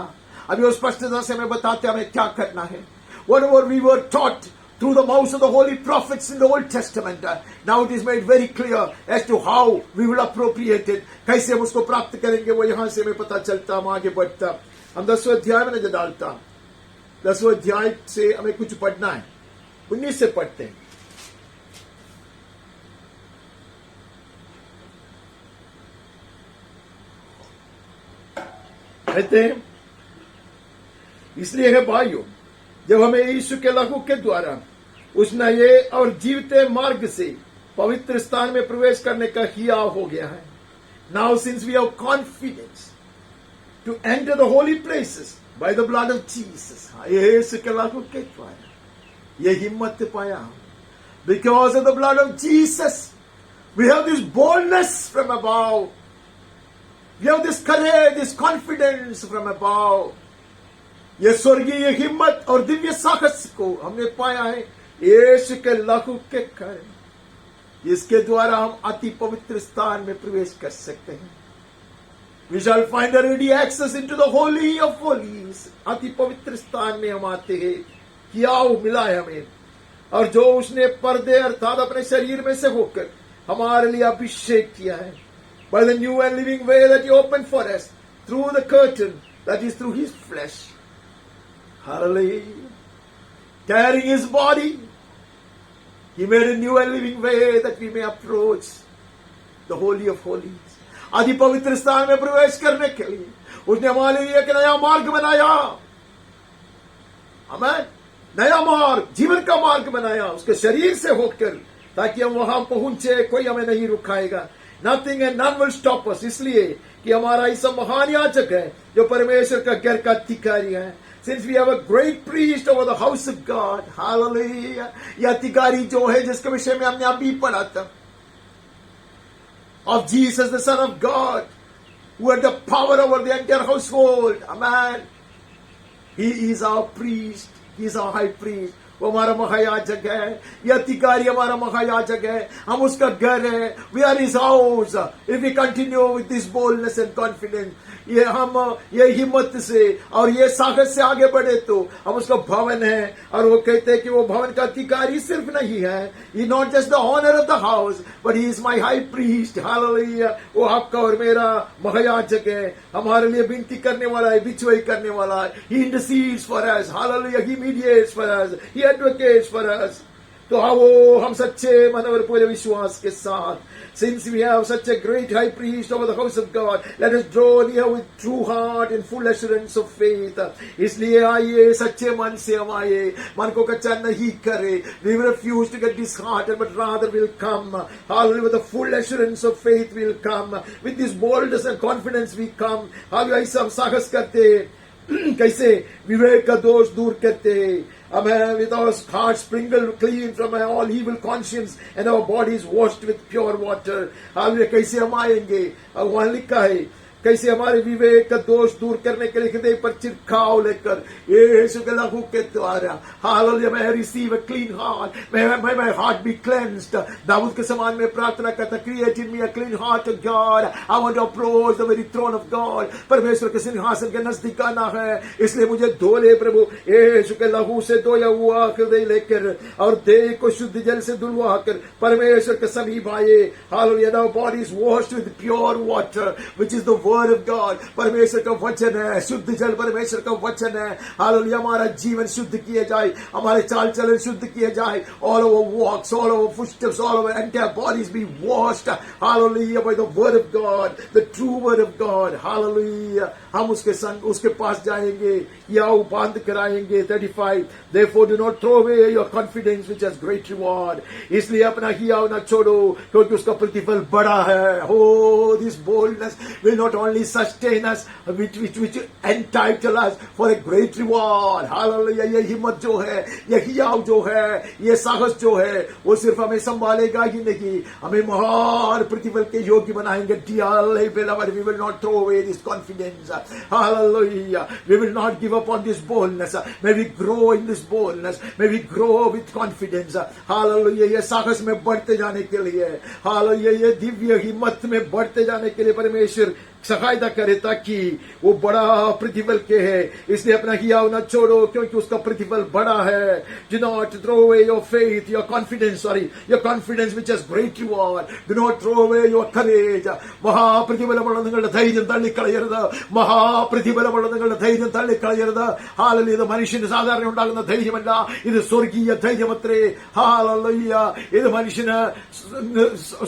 अभी वो स्पष्टता से हमें बताते हमें क्या करना है. Whatever we were taught through the mouths of the holy prophets in the Old Testament, now it is made very clear as to how we will appropriate it. कैसे हम उसको प्राप्त करेंगे, वो यहां से हमें पता चलता. हम आगे बढ़ता, हम 10वें अध्याय में नजर डालता. 10वें अध्याय से हमें कुछ पढ़ना है. 19 से पढ़ते हैं. कहते हैं, इसलिए है भाइयों, जब हमें यीशु के लहू के द्वारा उस नए और जीवते मार्ग से पवित्र स्थान में प्रवेश करने का हियाव हो गया है. Now since we have confidence to enter the holy places by the blood of Jesus, यीशु के लहू के द्वारा ये हिम्मत पाया. Because of the blood of Jesus we have this boldness from above. We have this courage, this confidence from above. ये स्वर्गीय हिम्मत और दिव्य साहस को हमने पाया है यीशु के लहू के कारण, जिसके द्वारा हम अति पवित्र स्थान में प्रवेश कर सकते हैं. We shall find a ready access into the holy of holies. अति पवित्र स्थान में हम आते हैं. हियाव मिला है हमें, और जो उसने पर्दे अर्थात अपने शरीर में से होकर हमारे लिए अभिषेक किया है. By the new and living way that he opened for us through the curtain, that is through his flesh. Hallelujah. Carrying his body, he made a new and living way that we may approach the holy of holies. आदि पवित्र स्थान में प्रवेश करने के लिए उसने हमारे लिए एक नया मार्ग बनाया. आमीन. नया मार्ग, जीवन का मार्ग बनाया उसके शरीर से होकर, ताकि हम वहां पहुंचे. कोई हमें नहीं रुकाएगा. Nothing and none will stop us. इसलिए कि हमारा ऐसा महान याजक है जो परमेश्वर का घर का अधिकारी है. Since we have a great priest over the house of God, hallelujah. ये अधिकारी जो है जिसके विषय में हमने अभी पढ़ा था, of Jesus the Son of God, who had the power over the entire household. Amen. He is our priest. He is our high priest. वो हमारा महायाजक है, ये अधिकारी हमारा महायाजक है, हम उसका घर है, we are his house. If we continue with this boldness and confidence, ये हिम्मत से और ये साहस से आगे बढ़े तो हम उसका भवन है। और वो कहते हैं कि वो भवन का अधिकारी सिर्फ नहीं है, he not just the honour of the house but he is my high priest. Hallelujah, वो आपका और मेरा महायाजक है, हमारे लिए विनती करने वाला है, बिचवाई करने वाला है। He intercedes for us, hallelujah, he mediates for us, he advocates for us. तो आओ हम सच्चे मन और पूरे विश्वास के साथ, since we have such a great high priest over the house of God, let us draw near with true heart and full assurance of faith. इसलिए आइए सच्चे मन से हम आइए, मन को कच्चा नहीं करे। We will refuse to get disheartened, but rather will come, hallelujah, with the full assurance of faith will come, with this boldness and confidence we come। hallelujah, ऐसा हम साहस करते कैसे विवेक का दोष दूर करते हमें, with our hearts sprinkled clean from all evil conscience and our bodies washed with pure water। Hallelujah, कैसे हम आएंगे? वहां लिखा है कैसे हमारे विवेक का दोष दूर करने के लिए हृदय पर छिड़काव लेकर यीशु के लहू के द्वारा, हालेलुया, मैं रिसीव अ क्लीन हार्ट, मैं हार्ट बी क्लेंस्ड। दाऊद के समान में प्रार्थना करता, create in me a clean heart of God, I want to approach the very throne of God. परमेश्वर के सिंहासन के नजदीक आना है, इसलिए मुझे धो ले प्रभु, यीशु के लहू से धोया हुआ हृदय लेकर और देह को शुद्ध जल से धुलवा कर परमेश्वर के समीप आए। Hallelujah, our body is washed with pure water which is the word of God. परमेश्वर का वचन है, शुद्ध जल परमेश्वर का वचन है। हालेलुया, हमारा जीवन शुद्ध किया जाए, हमारे चाल चलन शुद्ध किए जाए। All over walks, all over footsteps, all over entire bodies be washed, hallelujah, by the word of God, the true word of God. Hallelujah, हम उसके संग उसके पास जाएंगे या बांध कराएंगे। 35 Therefore do not throw away your confidence which has great reward। इसलिए अपना हिया ना छोड़ो क्योंकि उसका प्रतिफल बड़ा है। Oh, this boldness will not only sustain us, which entitle us for a great reward। Hallelujah, ये हिम्मत जो है, ये हियाव जो है, ये साहस जो है, वो सिर्फ हमें संभालेगा ही नहीं, हमें महान प्रतिफल के योग्य बनाएंगे। Dearly beloved, we will not throw away this confidence। Hallelujah, we will not give up on this boldness। May we grow in this boldness, may we grow with confidence। Hallelujah, ये साहस में बढ़ते जाने के लिए, हालेलुया, ये दिव्य हिम्मत में बढ़ते जाने के लिए परमेश्वर सहायता करे ताकि वो बड़ा प्रतिफल के है। इसलिए अपना हियाव न छोड़ो क्योंकि उसका प्रतिफल बड़ा है। Do not throw away your faith, your confidence, your confidence which has great reward। Do not throw away your courage। മഹാപ്രതിഫലമുള്ള നിങ്ങളുടെ ധൈര്യം തള്ളിക്കളയരുത്, മഹാപ്രതിഫലമുള്ള നിങ്ങളുടെ ധൈര്യം തള്ളിക്കളയരുത്। ഹാലലൂയ, ഇത് മനുഷ്യന് സാധാരണ ഉണ്ടാകുന്ന ധൈര്യമല്ല, ഇത് സ്വർഗീയ ധൈര്യമത്രേ। ഹാലലൂയ, ഇത് മനുഷ്യന്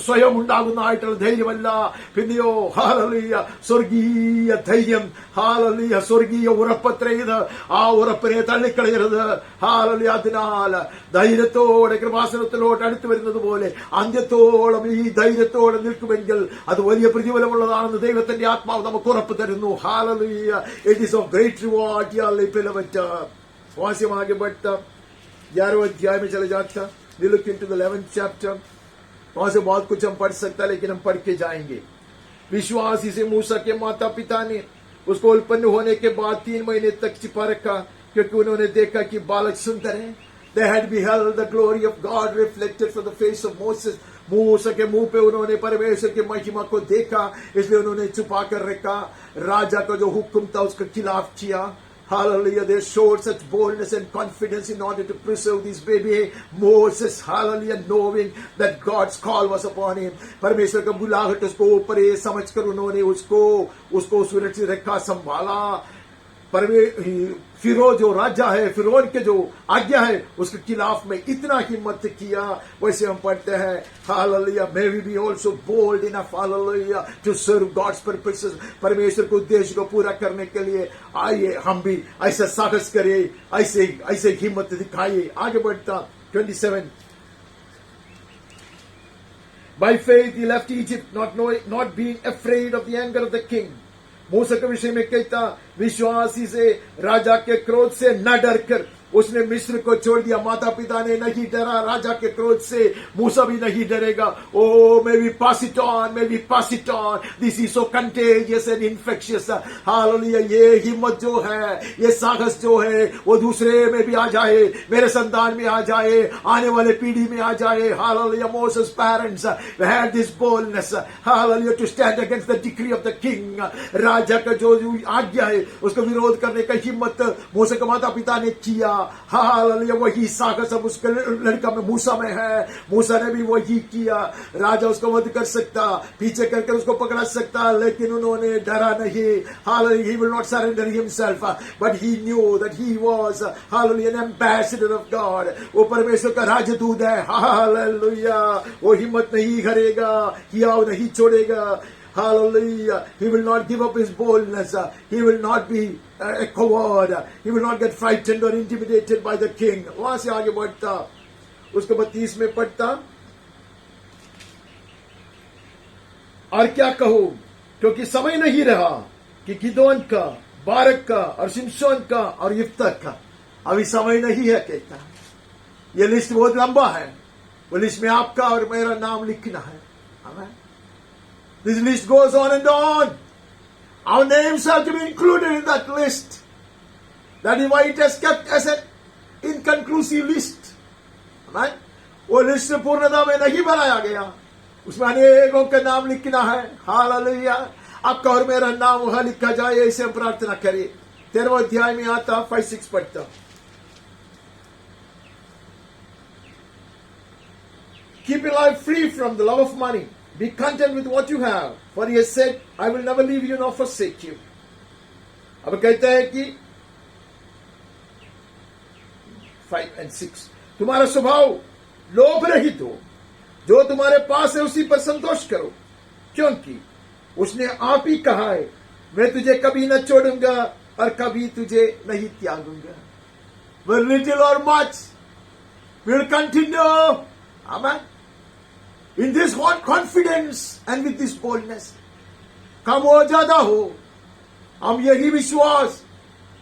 സ്വയം ഉണ്ടാകുന്നതായിട്ടുള്ള ധൈര്യമല്ല, പിന്നെയോ ഹാലലൂയ സ്വർഗീയ ധൈര്യം, ഹാലലൂയ, സ്വർഗീയ ഉറപ്പത്രേ ഇത്. ആ ഉറപ്പിനെ തള്ളിക്കളയരുത്. ഹാലലൂയ, അതിനാൽ ധൈര്യത്തോടെ കൃപാസനത്തിലോട്ട് അടുത്തു വരുന്നത് പോലെ അന്ത്യത്തോളം ഈ ധൈര്യത്തോടെ നിൽക്കുമെങ്കിൽ അത് വലിയ പ്രതിഫലമുള്ളതാണെന്ന് ദൈവത്തിന്റെ ആത്മാവ് നമുക്ക് ഉറപ്പ് തരുന്നു. Hallelujah, it is of great reward dearly beloved। वहां आगे बढ़ता 11वें अध्याय में चले जाता, we look into the 11th chapter। वहां से बहुत कुछ हम पढ़ सकता, लेकिन हम पढ़ के जाएंगे। विश्वासी से मूसा के माता पिता ने उसको उत्पन्न होने के बाद 3 महीने तक छिपा रखा क्योंकि उन्होंने देखा कि बालक सुंदर है। They had beheld the glory of God reflected from the face of Moses। मूसा के मुंह पे उन्होंने परमेश्वर की महिमा को देखा, इसलिए उन्होंने छुपा कर रखा। राजा का जो हुक्म था उसके खिलाफ किया। Hallelujah, they showed such boldness and confidence in order to preserve this baby Moses। Hallelujah, knowing that God's call was upon him। परमेश्वर का बुलाहट उसको ऊपर ये समझकर उन्होंने उसको सुरक्षित रखा, संभाला। फिरौन जो राजा है, फिरौन के जो आज्ञा है उसके खिलाफ में इतना हिम्मत किया। वैसे हम पढ़ते हैं, hallelujah, may we be also bold enough, hallelujah, to serve God's purposes। परमेश्वर के उद्देश्य को पूरा करने के लिए आइए हम भी ऐसा साहस करें, ऐसे हिम्मत दिखाइए। आगे बढ़ता 27 By faith he left Egypt, not being afraid of the anger of the king। मूसा के विषय में कहता, विश्वासी से राजा के क्रोध से न डरकर उसने मिस्र को छोड़ दिया, माता पिता ने नहीं डरा राजा के क्रोध से, मूसा भी नहीं डरेगा। Oh may we pass it on, may we pass it on, this is so contagious and infectious. Hallelujah, ये हिम्मत जो है, ये साहस जो है, वो दूसरे में भी आ जाए, मेरे संतान में आ जाए, आने वाले पीढ़ी में आ जाए। Hallelujah, Moses parents had this boldness, hallelujah, to stand against the decree of the king. राजा का जो आज्ञा है उसको विरोध करने का हिम्मत मूसा के माता पिता ने किया। हालेलुया, वही साहस अब उसके लड़का में, मूसा में है। मूसा ने भी वही किया। राजा उसको वध कर सकता, पीछे करके उसको पकड़ा सकता, लेकिन उन्होंने डरा नहीं। Hallelujah, he will not surrender himself, but he knew that he was, hallelujah, an ambassador of God। वो परमेश्वर का राजदूत है। हालेलुया, वो हिम्मत नहीं करेगा, हियाव नहीं छोड़ेगा। Hallelujah. He will not give up his boldness. He will not be a coward. He will not get frightened or intimidated by the king. वहां से आगे बढ़ता, उसको 32 में पढ़ता, और क्या कहूं, क्योंकि समय नहीं रहा कि गिदोन का, बारक का और शिमशोन का और यिफ्तह का, अभी समय नहीं है कहता। ये लिस्ट बहुत लंबा है, वो लिस्ट में आपका और मेरा नाम लिखना है। आमीन। This list goes on and on. Our names have to be included in that list. That is why it has kept as an inconclusive list. Amen? वो लिस्ट पूर्णता में नहीं बनाया गया, उसमें अनेकों का नाम लिखना है। हालेलुया, आपका और मेरा नाम वहां लिखा जाए, ऐसे हम प्रार्थना करें। 13वां अध्याय में आता, 5-6 पढ़ता। Keep your life free from the love of money. Be content with what you have, for he has said, I will never leave you nor forsake you. अब कहता है कि 5 and 6, तुम्हारा स्वभाव लोभ रहित हो, जो तुम्हारे पास है उसी पर संतोष करो, क्योंकि उसने आप ही कहा है, मैं तुझे कभी न छोड़ूंगा और कभी तुझे नहीं त्यागूंगा। With little or much, we will continue. Amen. In this confidence and with this boldness, कम हो ज्यादा हो, हम यही विश्वास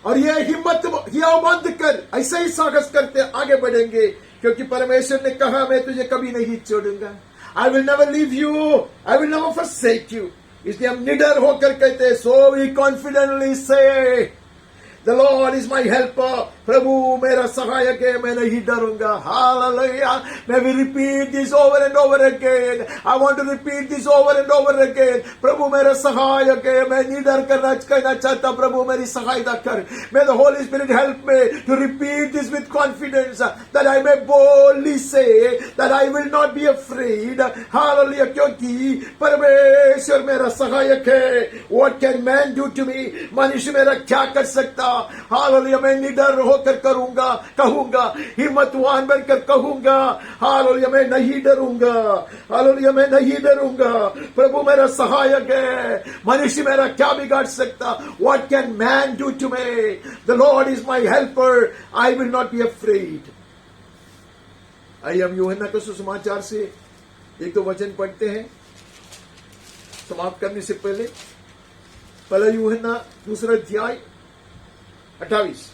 और यह हिम्मत बंद कर ऐसा ही साहस करते आगे बढ़ेंगे, क्योंकि परमेश्वर ने कहा, मैं तुझे कभी नहीं छोड़ूंगा। I will never leave you, I will never forsake you। इसलिए हम निडर होकर कहते हैं, so we confidently say, The Lord is my helper। प्रभु मेरा सहायक है, मैं नहीं डरूंगा। हालेलुया, मैं भी repeat this over and over again. I want to repeat this over and over again. प्रभु मेरा सहायक है, मैं नहीं डर कहना चाहता, प्रभु मेरी सहायता कर। May the Holy Spirit help me to repeat this with confidence, that I may boldly say that I will not be afraid। Hallelujah, क्योंकि परमेश्वर मेरा सहायक है। What can man do to me? मनुष्य मेरा क्या कर सकता? हालेलुया, मैं निडर होकर कहूंगा, हिम्मतवान बनकर कहूंगा, हालेलुया, मैं नहीं डरूंगा। हालेलुया, मैं नहीं डरूंगा, प्रभु मेरा सहायक है, मनुष्य मेरा क्या बिगाड़ सकता? What can man do to me? The Lord is my helper, I will not be afraid। आइए हम यूहन्ना के सुसमाचार से एक दो वचन पढ़ते हैं समाप्त करने से पहले। पहला यूहन्ना 2 अध्याय 28।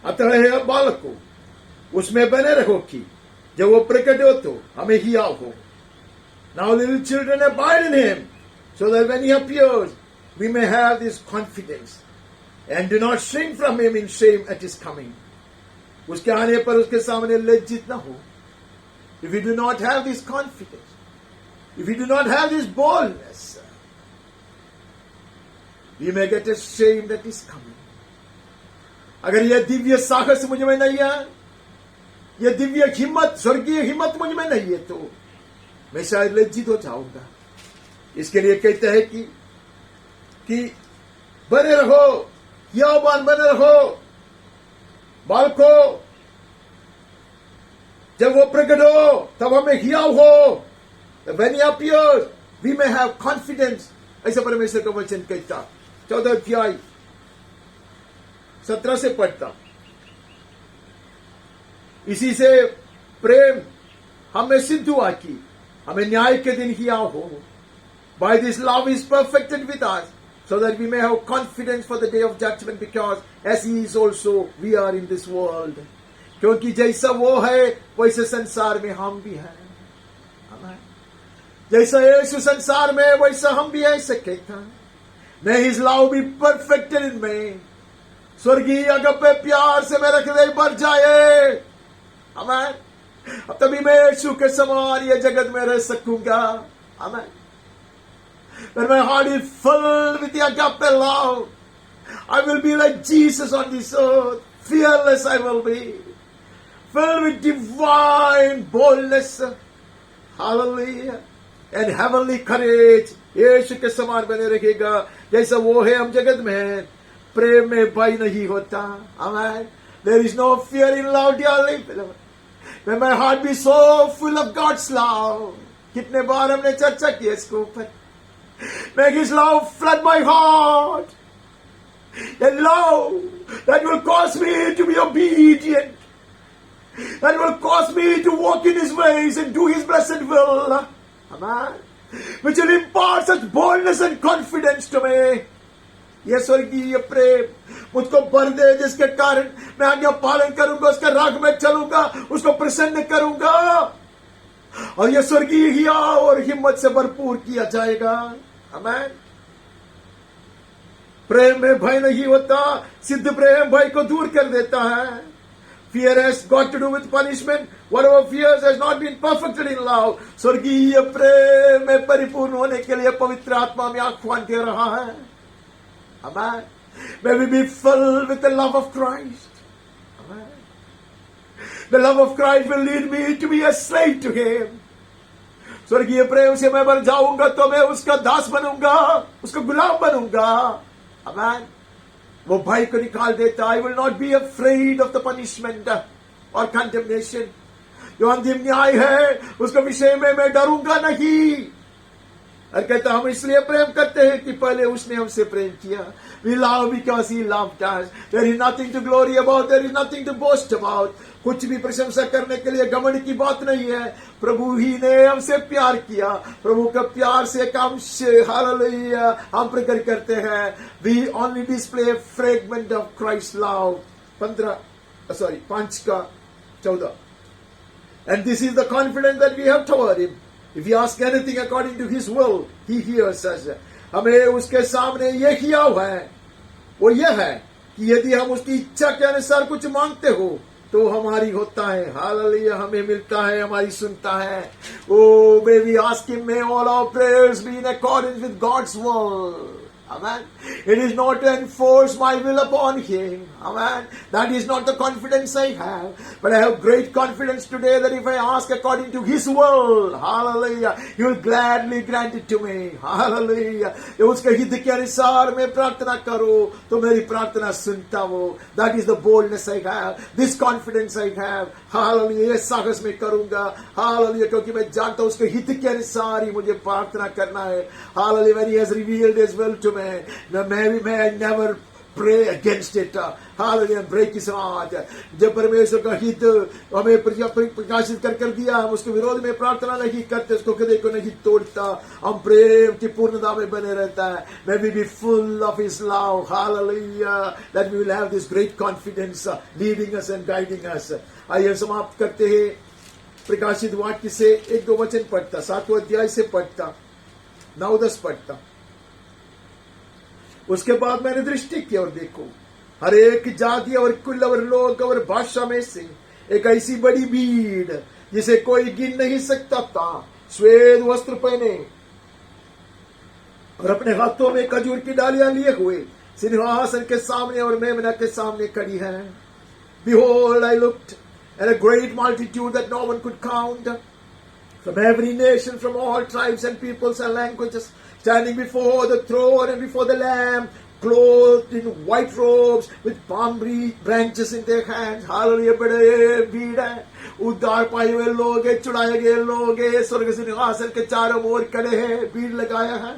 अतः है बालकों, उसमें बने रहो कि जब वो प्रकट हो तो हमें हियाव हो। Now little children abide in him, so that when he appears, we may have this confidence and do not shrink from him in shame at his coming। उसके आने पर उसके सामने लज्जित न हो। If we do not have this confidence, if we do not have this boldness, we may get ashamed at his coming। अगर यह दिव्य साहस मुझ में नहीं है, यह दिव्य हिम्मत, स्वर्गीय हिम्मत मुझ में नहीं है, तो मैं शायद लज्जित हो जाऊंगा। इसके लिए कहते हैं कि बने रहो, हियावान बने रहो बालकों, जब वो प्रकट हो तब हमें हियाव हो। When he appears, we may have confidence। ऐसा परमेश्वर का वचन कहता। 14 अध्याय 17 से पढ़ता। इसी से प्रेम हमें सिद्ध हुआ कि हमें न्याय के दिन हियाव हो। By this love is perfected with us, so that we may have confidence for the day of judgment, because as he is also, we are in this world. क्योंकि जैसा वो है वैसे संसार में हम भी हैं. Amen. जैसा यीशु संसार में वैसा हम भी ऐसे कहता. May his love be perfected in me. स्वर्गीय अगपे प्यार से मेरा हृदय भर जाए. Amen. अब तभी मैं यीशु के समान ये जगत में रह सकूंगा. Amen. When my heart is filled with the agape love, I will be like Jesus on this earth. Fearless I will be. Filled with divine boldness. Hallelujah. And heavenly courage. यीशु के समान बने रहेगा. जैसा वो है हम जगत में हैं. प्रेम में भय नहीं होता. Amen. There is no fear in love, dearly beloved. May my heart be so full of God's love. कितने बार हमने चर्चा की इसके ऊपर. Make his love flood my heart. A love that will cause me to be obedient. That will cause me to walk in his ways and do his blessed will. Amen. Which will impart such boldness and confidence to me. ये स्वर्गीय प्रेम मुझको भर दे, जिसके कारण मैं आज्ञा पालन करूंगा, उसके राग में चलूंगा, उसको प्रसन्न करूंगा, और ये स्वर्गीय हिया और हिम्मत से भरपूर किया जाएगा. आमेन. प्रेम में भय नहीं होता. सिद्ध प्रेम भय को दूर कर देता है. Fear has got to do with punishment. Whatever fears has not been perfected in love. स्वर्गीय प्रेम में परिपूर्ण होने के लिए पवित्र आत्मा में आह्वान दे रहा है. Amen. May we be filled with the love of Christ. Amen. The love of Christ will lead me to be a slave to him. स्वर्गीय प्रेम से मैं भर जाऊंगा तो मैं उसका दास बनूंगा, उसका गुलाम बनूंगा. Amen. वो भय को निकाल देता. I will not be afraid of the punishment or condemnation. जो अंतिम न्याय है उसके विषय में मैं डरूंगा नहीं. और कहता हम इसलिए प्रेम करते हैं कि पहले उसने हमसे प्रेम किया. We love because he loved us. There is nothing to glory about. There is nothing to boast about. कुछ भी प्रशंसा करने के लिए घमंड की बात नहीं है. प्रभु ही ने हमसे प्यार किया. प्रभु का प्यार से एक अंश हालेलुया हम प्रकट करते हैं. We only display a fragment of Christ's love. 5:14. And this is the confidence that we have toward him. If we ask anything according to his will, he hears us. हमें उसके सामने ये किया हुआ है, वो ये है कि यदि हम उसकी इच्छा के अनुसार कुछ मांगते हो तो हमारी होता है. हालेलुया. हमें मिलता है, हमारी सुनता है. Oh, may we ask him, may all our prayers be in accordance with God's will. Amen. It is not to enforce my will upon him. Amen. That is not the confidence I have. But I have great confidence today that if I ask according to his will, hallelujah, he will gladly grant it to me. Hallelujah. उसके हित के अनुसार मैं प्रार्थना करूं तो मेरी प्रार्थना सुनता वो. That is the boldness I have. This confidence I have. Hallelujah. ये साहस मैं करूंगा. Hallelujah. क्योंकि मैं जानता हूं उसके हित के अनुसार ही मुझे प्रार्थना करना है. Hallelujah. When he has revealed his will to me, may I never pray against it. Hallelujah. Break his heart. जब परमेश्वर का हित हमें प्रकाशित कर दिया, हम उसके विरोध में प्रार्थना नहीं करते, उसको हृदय को नहीं तोड़ता, हम प्रेम की पूर्णता में बने रहता है. May we be full of his love. Hallelujah. That we will have this great confidence leading us and guiding us. आइए समाप्त करते हैं. प्रकाशित वाक्य से 1-2 वचन पढ़ता, 7वां अध्याय से पढ़ता, 9-10 पढ़ता. उसके बाद मैंने दृष्टि की और देखो, हर एक जाति और कुल और लोग और भाषा में से एक ऐसी बड़ी भीड़ जिसे कोई गिन नहीं सकता था, श्वेत वस्त्र पहने और अपने हाथों में खजूर की डालियां लिए हुए सिंहासन के सामने और मेमना के सामने खड़ी है. Behold, I looked at a great multitude that no one could count, from every nation, from all tribes and peoples and languages, standing before the throne and before the Lamb, clothed in white robes with palm branches in their hands. Hallelujah. बड़े भीड़ है, उद्धार पाए हुए लोग हैं, चुराए गए लोग हैं, स्वर्ग सिंहासन के चारों ओर खड़े हैं, भीड़ लगाया है.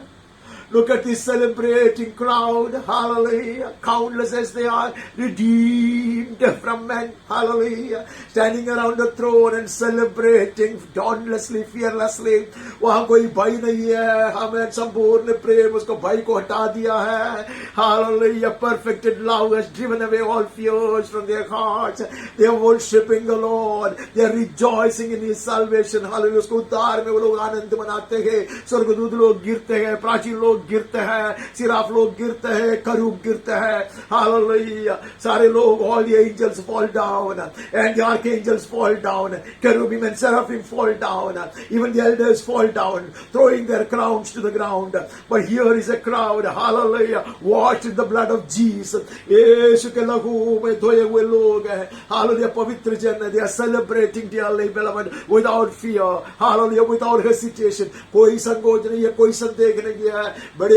Look at this celebrating crowd. Hallelujah. Countless as they are, redeemed from men. Hallelujah. Standing around the throne and celebrating dauntlessly, fearlessly. वहां कोई भय नहीं है. हमें संपूर्ण प्रेम उसको भय को हटा दिया है. Hallelujah. Perfected love has driven away all fears from their hearts. They are worshiping the Lord. They are rejoicing in His salvation. Hallelujah. उसको उद्धार में वो लोग आनंद मनाते हैं. स्वर्गदूत लोग गिरते हैं, प्राचीन लोग गिरते हैं, सिराफ लोग गिरते हैं, करूब गिरते हैं. Hallelujah. सारे लोग, all the angels fall down and the archangels fall down. Cherubim and seraphim fall down. Even the elders fall down, throwing their crowns to the ground. But here is a crowd, hallelujah, washed in the blood of Jesus. यीशु के लहू में धोए हुए लोग हैं. Hallelujah. पवित्र जन, they are celebrating dearly beloved without fear. Hallelujah. Without hesitation. कोई संकोच नहीं है, कोई संदेह नहीं है. बड़े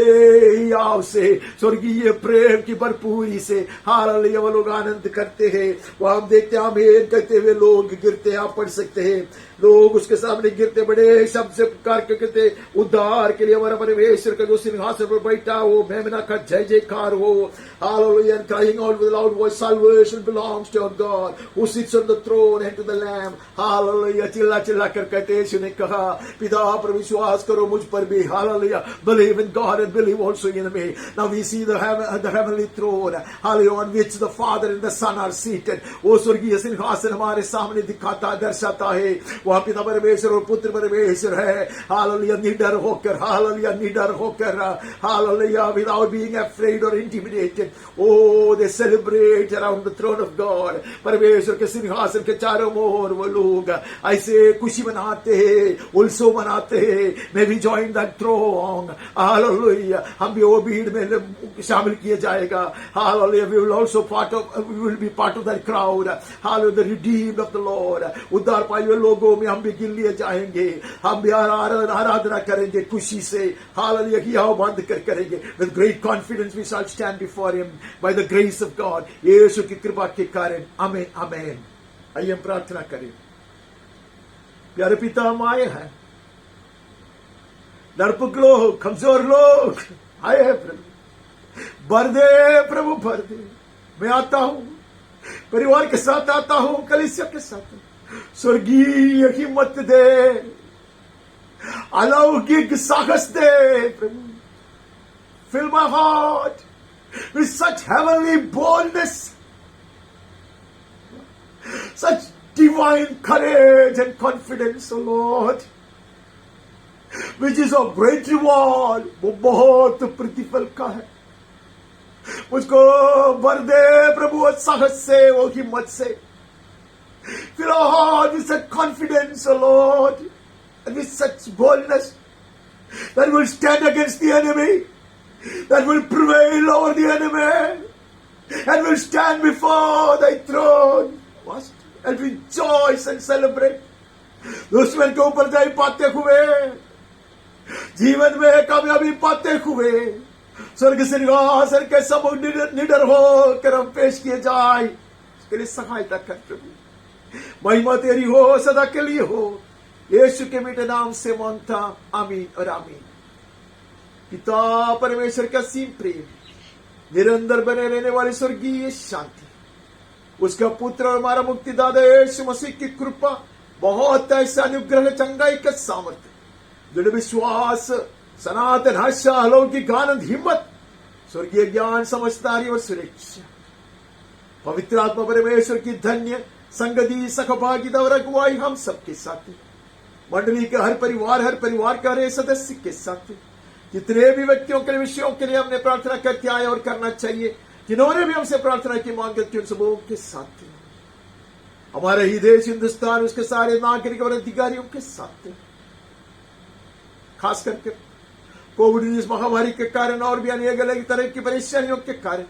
ही आव से, स्वर्गीय प्रेम की भरपूरी से, हालेलुया, वो लोग आनंद करते हैं. वह हम देखते हैं, आमीन कहते हुए लोग गिरते हैं. आप पढ़ सकते हैं, लोग उसके सामने गिरते, बड़े शब्द से पुकार के कहते, उद्धार के लिए हमारा परमेश्वर का जो सिंहासन पर बैठा हो, मेमना का जय जयकार हो. Hallelujah. And crying out with a loud voice, salvation belongs to our God who sits on the throne and to the Lamb. Hallelujah. चिल्ला चिल्ला कर कहते, यीशु ने कहा, पिता पर विश्वास करो, मुझ पर भी. Hallelujah. Believe in God and believe also in me. Now we see the heavenly throne, hallelujah, on which the Father and the Son are seated. वो स्वर्गीय सिंहासन हमारे सामने दिखाता, दर्शाता है. वहाँ पिता परमेश्वर और पुत्र परमेश्वर है. हालेलुया. निडर होकर, हालेलुया, निडर होकर, hallelujah, without being afraid or intimidated. Oh, they celebrate around the throne of God. परमेश्वर के सिंहासन के चारों ओर वो लोग ऐसे खुशी मनाते हैं, उत्सव मनाते हैं. May we join that throng. Hallelujah. हम भी वो भीड़ में शामिल किया जाएगा. Hallelujah. We will be part of that crowd. Hallelujah. The redeemed of the Lord. उद्धार पाए हुए लोगों में हम भी गिन लिए जाएंगे. हम भी आराधना करेंगे खुशी से. Hallelujah. किया हो बंद कर करेंगे. With great confidence we shall stand before Him by the grace of God. यीशु की कृपा के कारण. आमीन, आमीन. आइए हम प्रार्थना करें. प्यारे पिता, हम आए हैं, डरपोक लोग, कमजोर लोग आए हैं प्रभु. भर दे प्रभु, भर दे. मैं आता हूं, परिवार के साथ आता हूं, कलीसिया के साथ. स्वर्गीय हिम्मत दे, अलौकिक साहस दे प्रभु. Fill my heart with such heavenly boldness, such divine courage and confidence, O Lord, which is of great reward. वो बहुत प्रतिफल का है. मुझको भर दे प्रभु वो साहस से, वो हिम्मत से. Fill our heart with such confidence, O Lord, and with such boldness that will stand against the enemy, that will prevail over the enemy, and will stand before thy throne and rejoice and celebrate. दुश्मन के ऊपर जय पाते हुए, जीवन में कामयाबी पाते हुए, स्वर्ग सिंहासन के सम्मुख निडर होकर हम पेश किए जाए. इसके लिए सहायता कर प्रभु. महिमा तेरी हो, सदा के लिए हो. यीशु के मीठे नाम से मांगता, आमीन और आमीन. पिता परमेश्वर का असीम प्रेम, निरंतर बने रहने वाली स्वर्गीय शांति, उसका पुत्र और हमारा मुक्तिदाता यीशु मसीह की कृपा, बहुत ऐसा अनुग्रह, चंगाई का सामर्थ्य, दृढ़ विश्वास, सनातन हर्ष, अलौकिक आनंद, हिम्मत, स्वर्गीय ज्ञान, समझदारी और सुरक्षा, पवित्र आत्मा परमेश्वर की धन्य संगति, सहभागिता और अगुवाई हम सबके साथ, मंडली के हर परिवार का हर सदस्य के साथ, जितने भी व्यक्तियों के विषयों के लिए हमने प्रार्थना करके आए और करना चाहिए, जिन्होंने भी हमसे प्रार्थना की मांग की, उन सबों के साथ, हमारे ही देश हिंदुस्तान, उसके सारे नागरिक और अधिकारियों के साथ, खास करके कोविड महामारी के कारण और भी अनेक अलग तरह की परेशानियों के कारण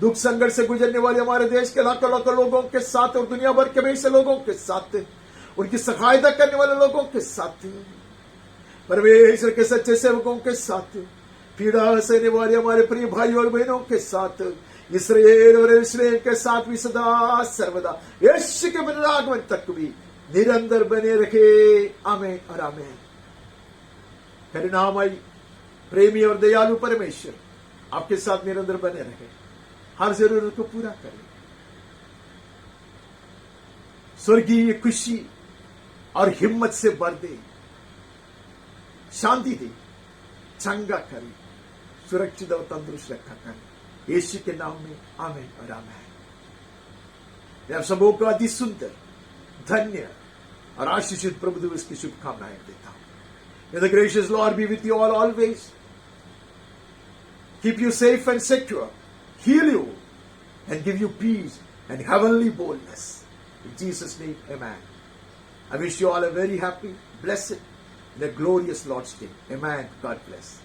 दुख संघर्ष से गुजरने वाले हमारे देश के लाखों लाखों लोगों के साथ और दुनिया भर के वैसे लोगों के साथ, उनकी सहायता करने वाले लोगों के साथ, परमेश्वर के सच्चे सेवकों के साथ, पीड़ा सहने वाले हमारे प्रिय भाई और बहनों के साथ, इसराइल और यरूशलेम के साथ भी सदा सर्वदा यीशु के पुनरागमन तक भी निरंतर बने रखे. आमीन और आमीन. करुणामयी प्रेमी और दयालु परमेश्वर आपके साथ निरंतर बने रहे, हर जरूरत को पूरा करें, स्वर्गीय खुशी और हिम्मत से भर दे, शांति दे, चंगा करे, सुरक्षित और तंदुरुस्त रखा करे। यीशु के नाम में आमीन और आमीन। आप सबों को अति सुंदर, धन्य और आशीषित प्रभु दिवस की शुभकामनाएं देता हूं। May the gracious Lord be with you all always. Keep you safe and secure, heal you, and give you peace and heavenly boldness. In Jesus' name, amen. I wish you all a very happy, blessed, and a glorious Lord's Day. Amen. God bless.